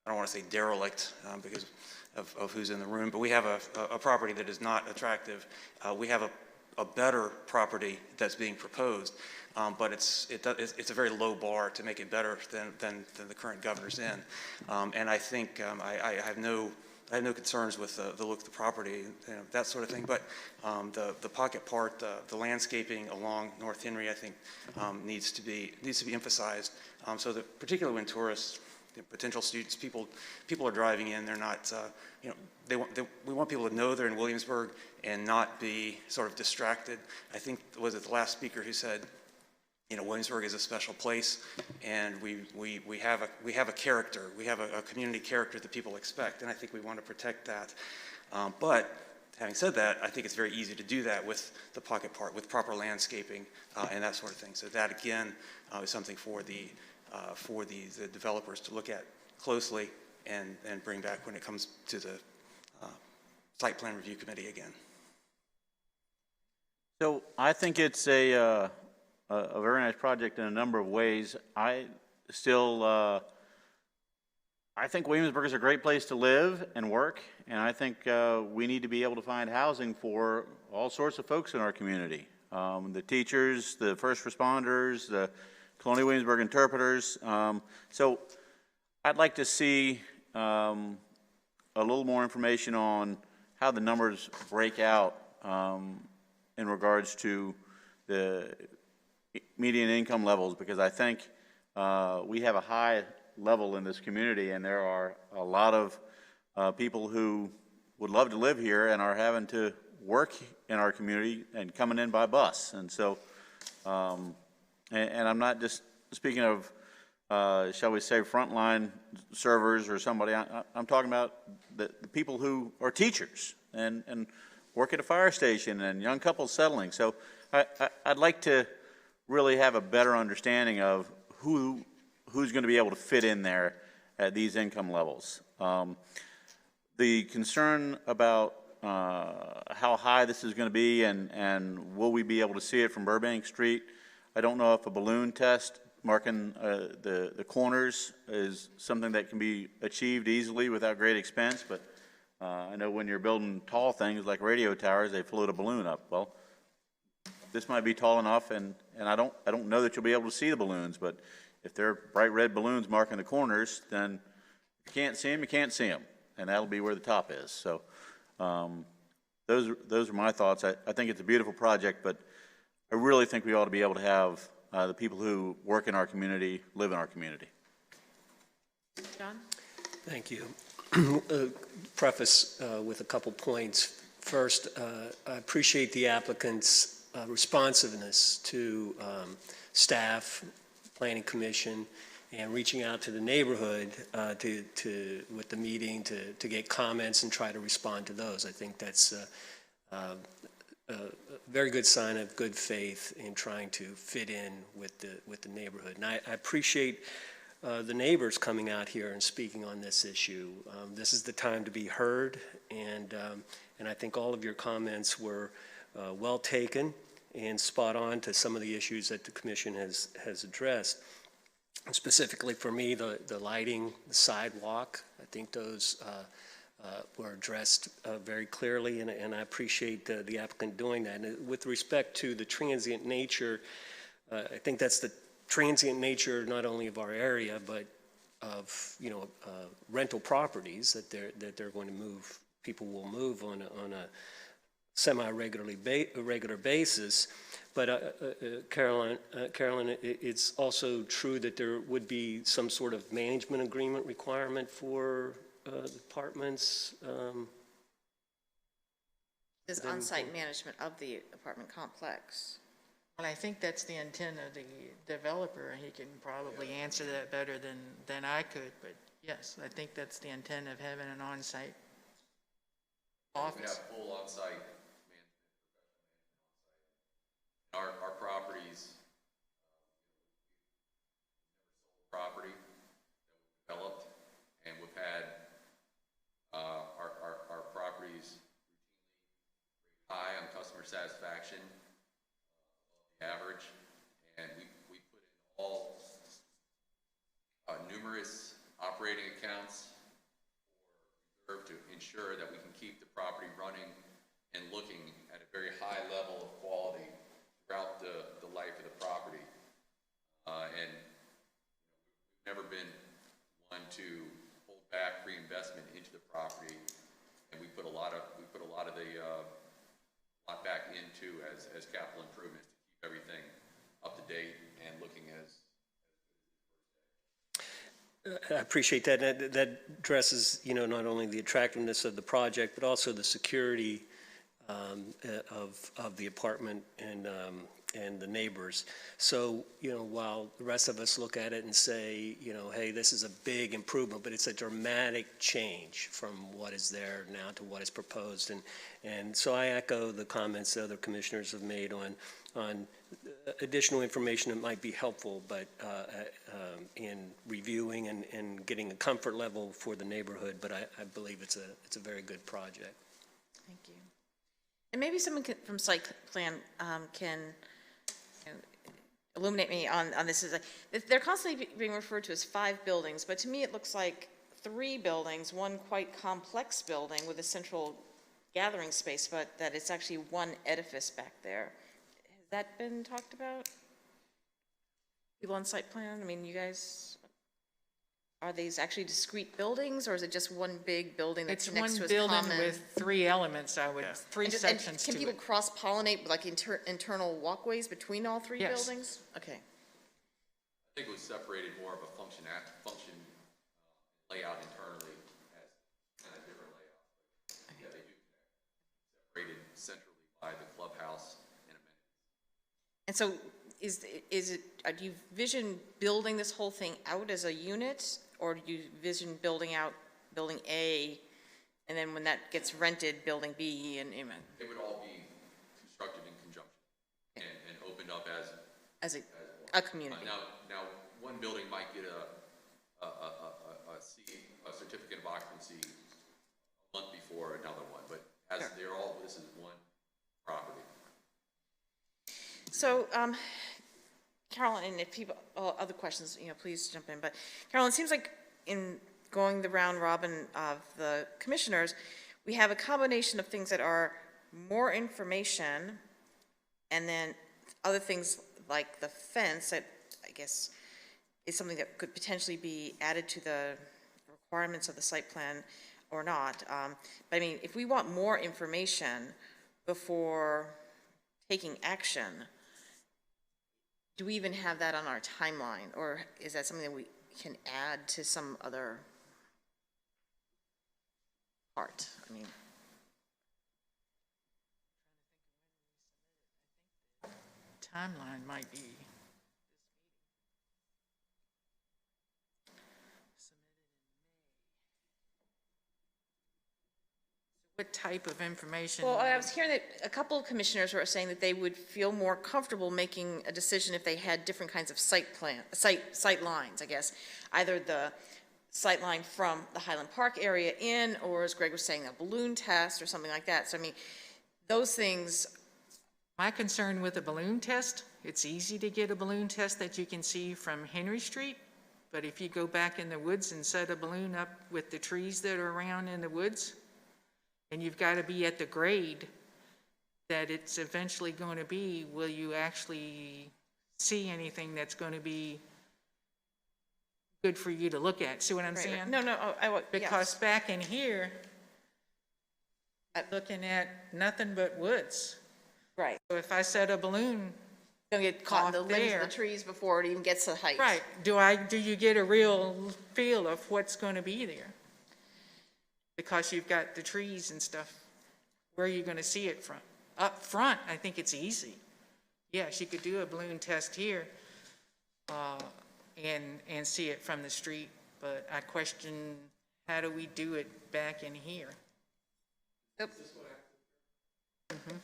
don't want to say derelict because of who's in the room, but we have a property that is not attractive. We have a better property that's being proposed, but it's a very low bar to make it better than the current Governor's Inn. And I think I have no concerns with the look of the property, that sort of thing. But the pocket part, the landscaping along North Henry, I think needs to be emphasized, so that particularly when tourists, potential students, people are driving in, they're not, we want people to know they're in Williamsburg and not be sort of distracted. I think, was it the last speaker who said, Williamsburg is a special place, and we have a character, we have a community character that people expect, and I think we want to protect that. But having said that, I think it's very easy to do that with the pocket part, with proper landscaping and that sort of thing. So that again is something for the developers to look at closely and bring back when it comes to the site plan review committee again. So I think it's a very nice project in a number of ways. I think Williamsburg is a great place to live and work, and I think we need to be able to find housing for all sorts of folks in our community. The teachers, the first responders, the Colonial Williamsburg interpreters. So I'd like to see a little more information on how the numbers break out in regards to the median income levels, because I think we have a high level in this community, and there are a lot of people who would love to live here and are having to work in our community and coming in by bus. And so, and I'm not just speaking of, shall we say, frontline servers or somebody. I'm talking about the people who are teachers and work at a fire station and young couples settling. So I'd like to really have a better understanding of who's going to be able to fit in there at these income levels. The concern about how high this is going to be and will we be able to see it from Burbank Street, I don't know if a balloon test marking the corners is something that can be achieved easily without great expense, but I know when you're building tall things like radio towers, they float a balloon up. Well, this might be tall enough, and I don't know that you'll be able to see the balloons, but if they're bright red balloons marking the corners, then if you can't see them, you can't see them, and that'll be where the top is. So those are my thoughts. I think it's a beautiful project, but I really think we ought to be able to have the people who work in our community live in our community. John? Thank you. Preface with a couple points. First, I appreciate the applicant's responsiveness to staff, planning commission, and reaching out to the neighborhood with the meeting to get comments and try to respond to those. I think that's a very good sign of good faith in trying to fit in with the neighborhood. And I appreciate the neighbors coming out here and speaking on this issue. This is the time to be heard, and I think all of your comments were well taken and spot on to some of the issues that the commission has addressed. Specifically for me, the lighting, the sidewalk, I think those were addressed very clearly, and I appreciate the applicant doing that. And with respect to the transient nature, I think that's the transient nature not only of our area, but of rental properties that they're going to move. People will move on a semi-regular basis. But Carolyn, it's also true that there would be some sort of management agreement requirement for apartments. Is on-site management of the apartment complex. Well, I think that's the intent of the developer, and he can probably answer that better than I could, but yes, I think that's the intent of having an on-site office. We have full on-site management. Our properties, property that we developed, and we've had our properties routinely high on customer satisfaction, average, and we put in all numerous operating accounts to ensure that we can keep the property running and looking at a very high level of quality throughout the life of the property. And we've never been one to hold back reinvestment into the property, and we put a lot back into as capital improvements to keep everything up to date and looking as I appreciate that. That addresses, not only the attractiveness of the project, but also the security of the apartment and the neighbors. So, while the rest of us look at it and say, hey, this is a big improvement, but it's a dramatic change from what is there now to what is proposed. And so I echo the comments that other commissioners have made on additional information that might be helpful, but in reviewing and getting a comfort level for the neighborhood. But I believe it's a very good project. Thank you. And maybe someone from site plan can illuminate me on this. They're constantly being referred to as 5 buildings, but to me it looks like 3 buildings, one quite complex building with a central gathering space, but that it's actually one edifice back there. Has that been talked about? People on site plan? I mean, you guys? are these actually discrete buildings, or is it just one big building that It's connects one to its building common? with three elements, three And sections to can people it. cross-pollinate, like internal walkways between all three Yes. buildings? Okay. I think it was separated more of a function layout internally as kind of different layouts. But yeah, they do connect, separated centrally by the clubhouse and amenities. And so do you vision building this whole thing out as a unit, or do you vision building out building A, and then when that gets rented, building B and? It would all be constructed in conjunction and opened up as a community. Now, one building might get a certificate of occupancy a month before another one, but as they're all, this is one property. So, Carolyn, and if people, other questions, please jump in. But Carolyn, it seems like in going the round robin of the commissioners, we have a combination of things that are more information, and then other things like the fence that I guess is something that could potentially be added to the requirements of the site plan or not. But I mean, if we want more information before taking action, do we even have that on our timeline, or is that something that we can add to some other part? I mean, Timeline might be. What type of information? well, I was hearing that a couple of commissioners were saying that they would feel more comfortable making a decision if they had different kinds of sight lines, I guess. Either the sight line from the Highland Park area in, or as Greg was saying, a balloon test or something like that. So I mean, those things. My concern with a balloon test, it's easy to get a balloon test that you can see from Henry Street, but if you go back in the woods and set a balloon up with the trees that are around in the woods, and you've got to be at the grade that it's eventually going to be, will you actually see anything that's going to be good for you to look at? See what I'm saying? No, Because yes. back in here, looking at nothing but woods. Right. So if I set a balloon, Don't get caught in the off limbs there. of the trees before it even gets to height. Right. Do you get a real feel of what's going to be there? Because you've got the trees and stuff. Where are you going to see it from? Up front, I think it's easy. Yes, you could do a balloon test here and see it from the street, but I question, how do we do it back in here? Yep. Mhm.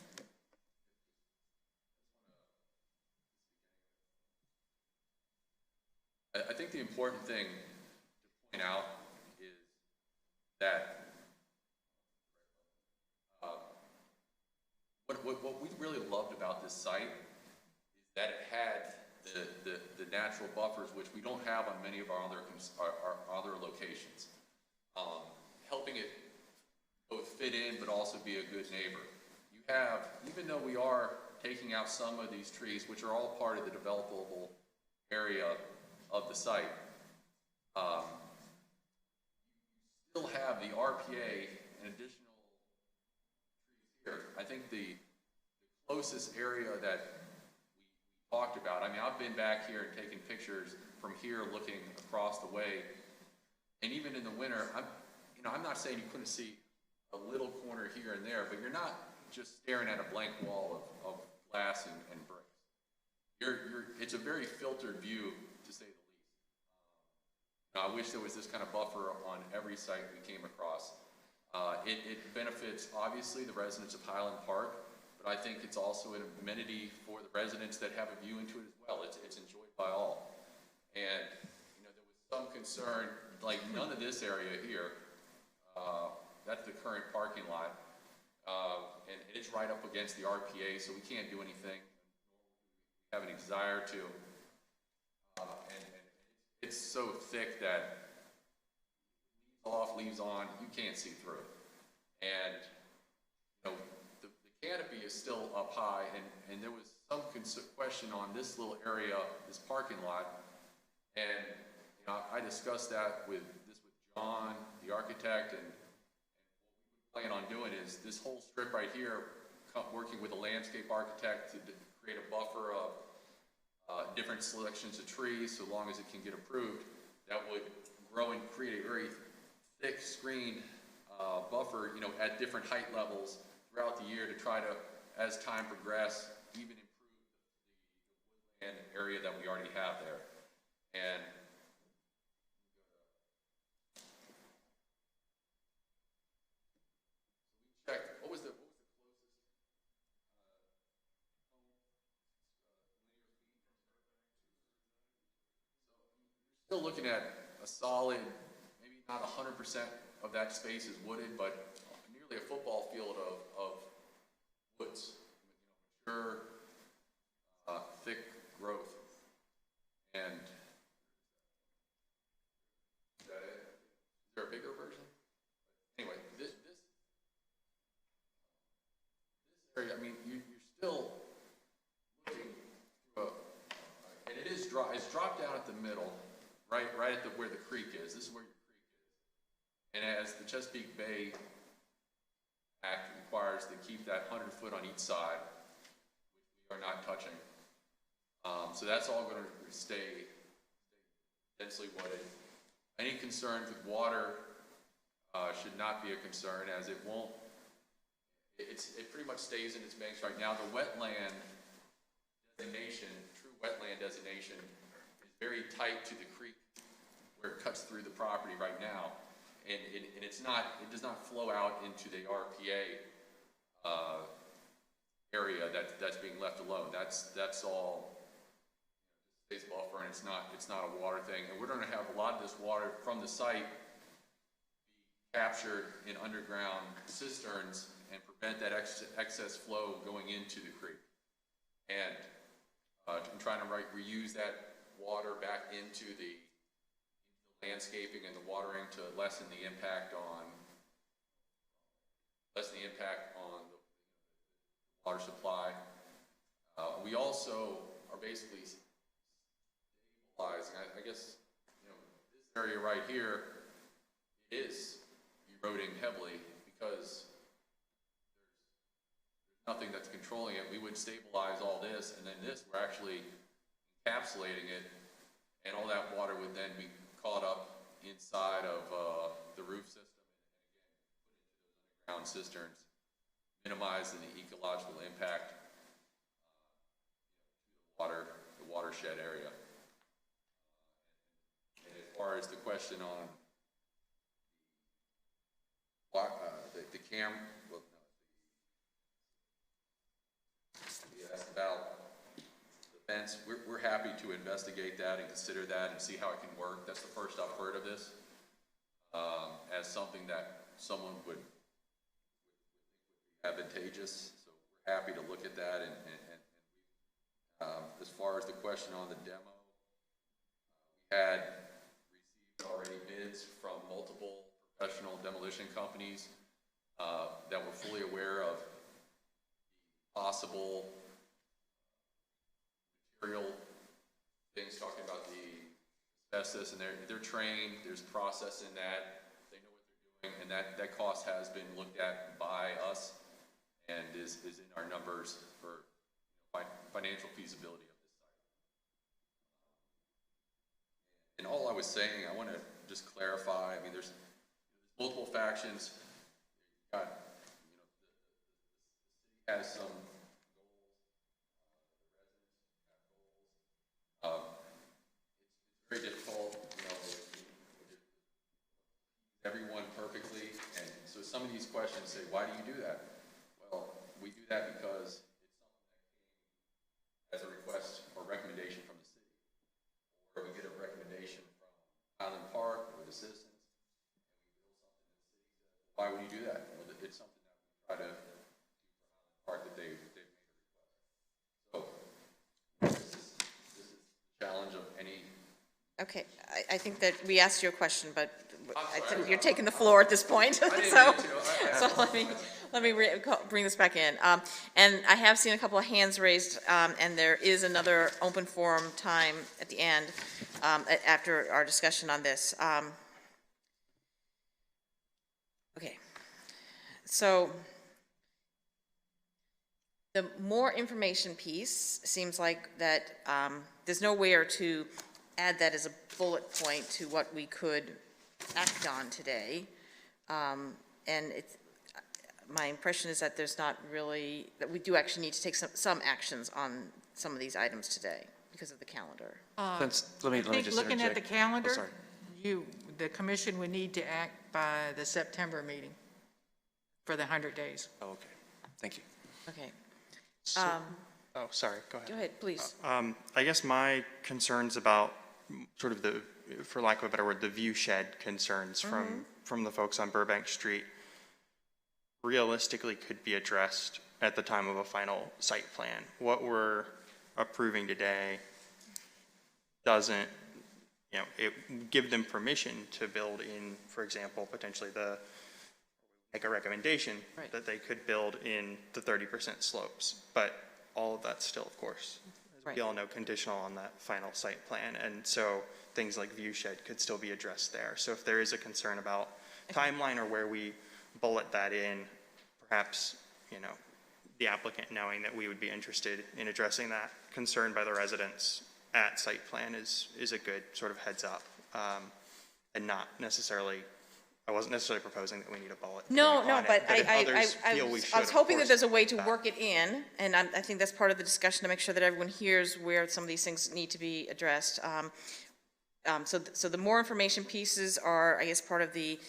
I think the important thing to point out is that what we really loved about this site is that it had the natural buffers, which we don't have on many of our other locations, helping it both fit in but also be a good neighbor. You have, even though we are taking out some of these trees, which are all part of the developable area of the site, you still have the RPA and additional trees here. I think the closest area that we talked about, I mean, I've been back here and taken pictures from here looking across the way, and even in the winter, I'm not saying you couldn't see a little corner here and there, but you're not just staring at a blank wall of glass and bricks. It's a very filtered view, to say the least. I wish there was this kind of buffer on every site we came across. It benefits, obviously, the residents of Highland Park, but I think it's also an amenity for the residents that have a view into it as well. It's enjoyed by all. And, there was some concern, like none of this area here, that's the current parking lot, and it's right up against the RPA, so we can't do anything. We have any desire to, and it's so thick that leaves off, leaves on, you can't see through it. And the canopy is still up high, and there was some question on this little area, this parking lot, and I discussed that with John, the architect, and what we plan on doing is this whole strip right here, working with a landscape architect to create a buffer of different selections of trees, so long as it can get approved, that would grow and create a very thick screened buffer, at different height levels throughout the year to try to, as time progresses, even improve the woodland area that we already have there. And check, what was the closest still looking at a solid, maybe not 100% of that space is wooded, but nearly a football field of woods, mature, thick growth. And is that it? Is there a bigger version? Anyway, this area, I mean, you're still looking through and it is it's dropped down at the middle, right at where the creek is. This is where your creek is. And as the Chesapeake Bay Act requires to keep that 100 foot on each side, which we are not touching. So that's all going to stay densely wooded. Any concerns with water should not be a concern, as it won't. It pretty much stays in its banks right now. The wetland designation, true wetland designation, is very tight to the creek where it cuts through the property right now, and it's not. It does not flow out into the RPA area that's being left alone. That's all space buffer, and it's not a water thing. And we're going to have a lot of this water from the site be captured in underground cisterns and prevent that excess flow going into the creek. And I'm trying to reuse that water back into the landscaping and the watering to lessen the impact on the water supply. We also are basically stabilizing. I guess this area right here is eroding heavily because there's nothing that's controlling it. We would stabilize all this, and then this, we're actually encapsulating it, and all that water would then be caught up inside of the roof system, and again, put into those underground cisterns, minimizing the ecological impact to the watershed area. And as far as the question on the camera, you asked about the fence. We're happy to investigate that and consider that and see how it can work. That's the first I've heard of this as something that someone would be advantageous. So we're happy to look at that. And as far as the question on the demo, we had received already bids from multiple professional demolition companies that were fully aware of the possible material things, talking about the asbestos, and they're trained. There's a process in that. They know what they're doing, and that cost has been looked at by us and is in our numbers for financial feasibility of this site. And all I was saying, I want to just clarify. I mean, there's multiple factions. You've got, the city has some goals. It's very difficult, everyone perfectly, and so some of these questions say, why do you do that? Well, we do that because it's something that came as a request or recommendation from the city, or we get a recommendation from Highland Park or the citizens, and we build something, and the city says, why would you do that? Well, it's something that we try to do for Highland Park that they've made a request. So this is the challenge of any. Okay, I think that we asked you a question, but I think you're taking the floor at this point. So let Let me bring this back in. And I have seen a couple of hands raised, and there is another open forum time at the end after our discussion on this. Okay. So the more information piece seems like that there's nowhere to add that as a bullet point to what we could act on today. And it's, my impression is that there's not really, that we do actually need to take some actions on some of these items today because of the calendar. I think looking at the calendar, the commission would need to act by the September meeting for the 100 days. Oh, okay. Thank you. Okay. So, oh, sorry, go ahead. Go ahead, please. I guess my concerns about sort of the, for lack of a better word, the view shed concerns from the folks on Burbank Street realistically could be addressed at the time of a final site plan. What we're approving today doesn't, you know, it give them permission to build in, for example, potentially make a recommendation that they could build in the 30% slopes, but all of that's still, of course, as we all know, conditional on that final site plan. And so things like view shed could still be addressed there. So if there is a concern about timeline or where we bullet that in, perhaps, you know, the applicant knowing that we would be interested in addressing that concern by the residents at site plan is a good sort of heads up, and not necessarily, I wasn't necessarily proposing that we need a bullet. No, but I was hoping that there's a way to work it in, and I think that's part of the discussion to make sure that everyone hears where some of these things need to be addressed. So the more information pieces are, I guess, part of the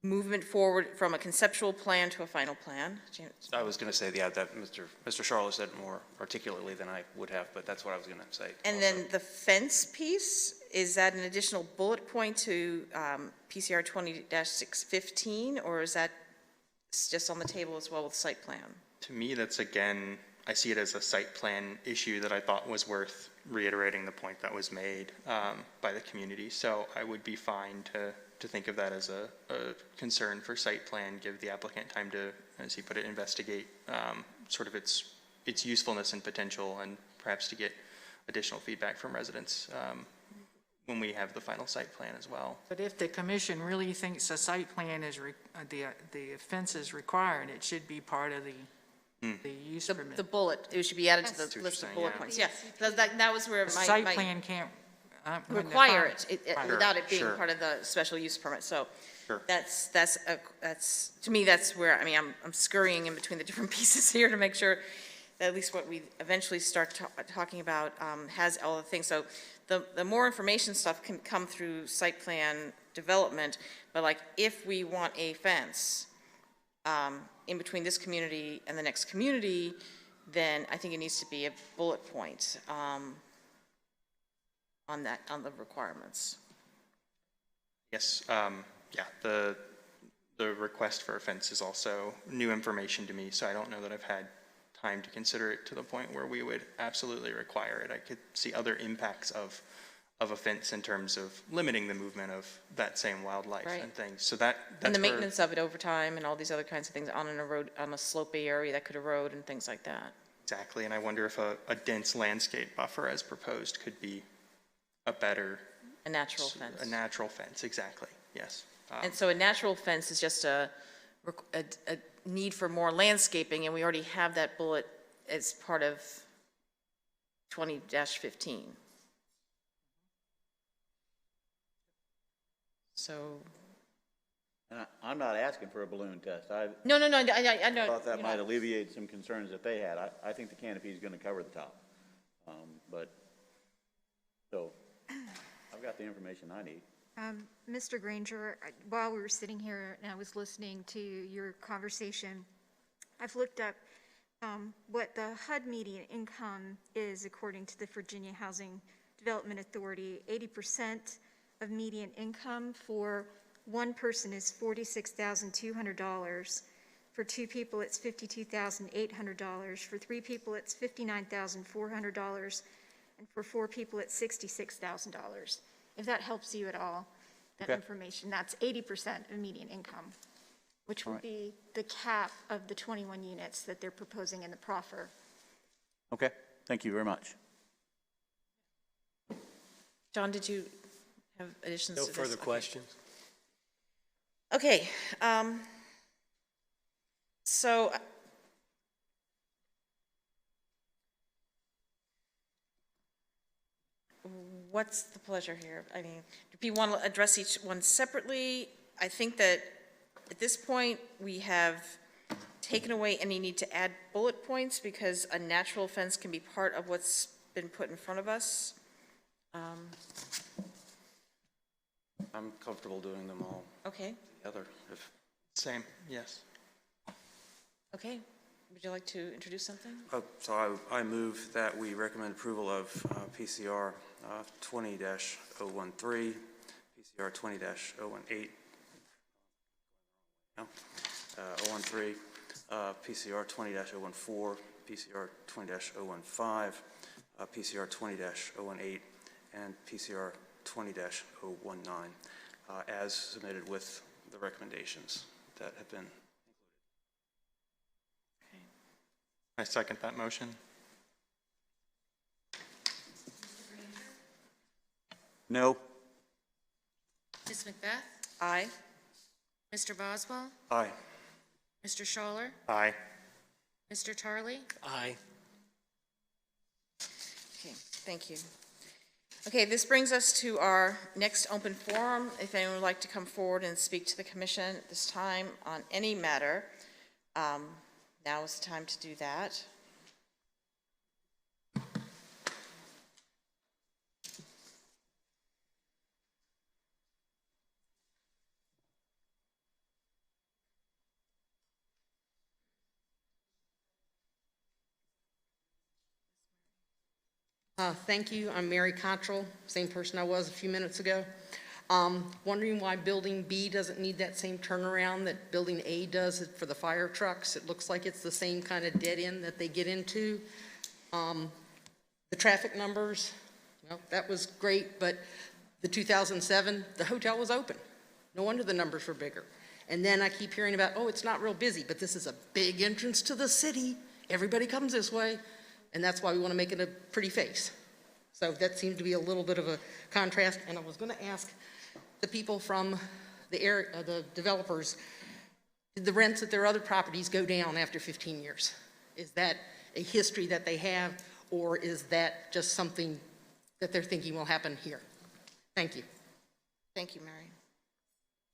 movement forward from a conceptual plan to a final plan. James? I was going to say, yeah, that Mr. Charlotte said more articulately than I would have, but that's what I was going to say. And also. then the fence piece, is that an additional bullet point to PCR 20-615, or is that just on the table as well with site plan? To me, that's, again, I see it as a site plan issue that I thought was worth reiterating the point that was made by the community. So I would be fine to think of that as a concern for site plan, give the applicant time to, as he put it, investigate sort of its usefulness and potential, and perhaps to get additional feedback from residents when we have the final site plan as well. But if the commission really thinks a site plan is, the fence is required, it should be part of the use permit. The bullet, it should be added to the list of bullet points. Yeah, that was where my site plan can't require it without it being part of the special use permit. So that's to me, that's where, I mean, I'm scurrying in between the different pieces here to make sure that at least what we eventually start talking about has all the things. So the more information stuff can come through site plan development, but like if we want a fence in between this community and the next community, then I think it needs to be a bullet point on the requirements. Yes, yeah, the request for a fence is also new information to me, so I don't know that I've had time to consider it to the point where we would absolutely require it. I could see other impacts of a fence in terms of limiting the movement of that same wildlife and things. So that's and the maintenance of it over time and all these other kinds of things on a slopey area that could erode and things like that. Exactly, and I wonder if a dense landscape buffer as proposed could be a better... A natural fence. A natural fence, exactly, yes. And so a natural fence is just a need for more landscaping, and we already have that bullet as part of 20-15. So... And I'm not asking for a balloon test. No, I know. I thought that might alleviate some concerns that they had. I think the canopy is going to cover the top. So I've got the information I need. Mr. Granger, while we were sitting here and I was listening to your conversation, I've looked up what the HUD median income is according to the Virginia Housing Development Authority. 80% of median income for one person is $46,200. For two people, it's $52,800. For three people, it's $59,400. And for four people, it's $66,000. If that helps you at all, that information, that's 80% of median income. which would be the cap of the 21 units that they're proposing in the proffer. Okay, thank you very much. John, did you have additions No to this? further questions? Okay, so what's the pleasure here? I mean, do people want to address each one separately? I think that at this point, we have taken away any need to add bullet points because a natural fence can be part of what's been put in front of us. I'm comfortable doing them all Okay, together. If Same, yes. okay. Would you like to introduce something? So I move that we recommend approval of PCR 20-013, PCR 20-018, 013, PCR 20-014, PCR 20-015, PCR 20-018, and PCR 20-019, as submitted with the recommendations that have been. I second that motion. No. Ms. Macbeth? Aye. Mr. Boswell? Aye. Mr. Schaller? Aye. Mr. Tarley? Aye. Okay, thank you. Okay, this brings us to our next open forum. If anyone would like to come forward and speak to the commission at this time on any matter, now is the time to do that. Thank you. I'm Mary Cottrell, same person I was a few minutes ago. Wondering why Building B doesn't need that same turnaround that Building A does for the fire trucks. It looks like it's the same kind of dead end that they get into. The traffic numbers, well, that was great, but the 2007, the hotel was open. No wonder the numbers were bigger. And then I keep hearing about, oh, it's not real busy, but this is a big entrance to the city. Everybody comes this way. And that's why we want to make it a pretty face. So that seemed to be a little bit of a contrast. And I was going to ask the people from the area, the developers, did the rents at their other properties go down after 15 years? Is that a history that they have, or is that just something that they're thinking will happen here? Thank you. Thank you, Mary.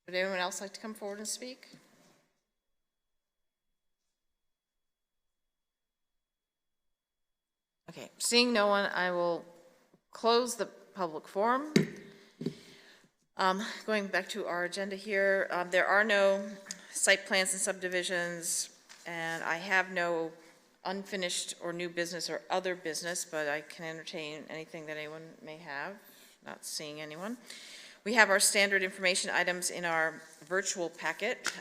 Would anyone else like to come forward and speak? Okay, seeing no one, I will close the public forum. Going back to our agenda here, there are no site plans and subdivisions, and I have no unfinished or new business or other business, but I can entertain anything that anyone may have. Not seeing anyone. We have our standard information items in our virtual packet,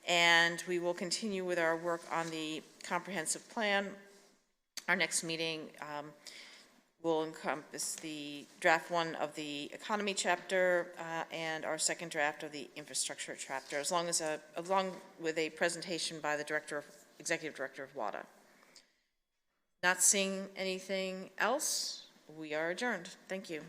and we will continue with our work on the comprehensive plan. Our next meeting will encompass the draft 1 of the economy chapter and our second draft of the infrastructure chapter, along with a presentation by the executive director of WADA. Not seeing anything else, we are adjourned. Thank you.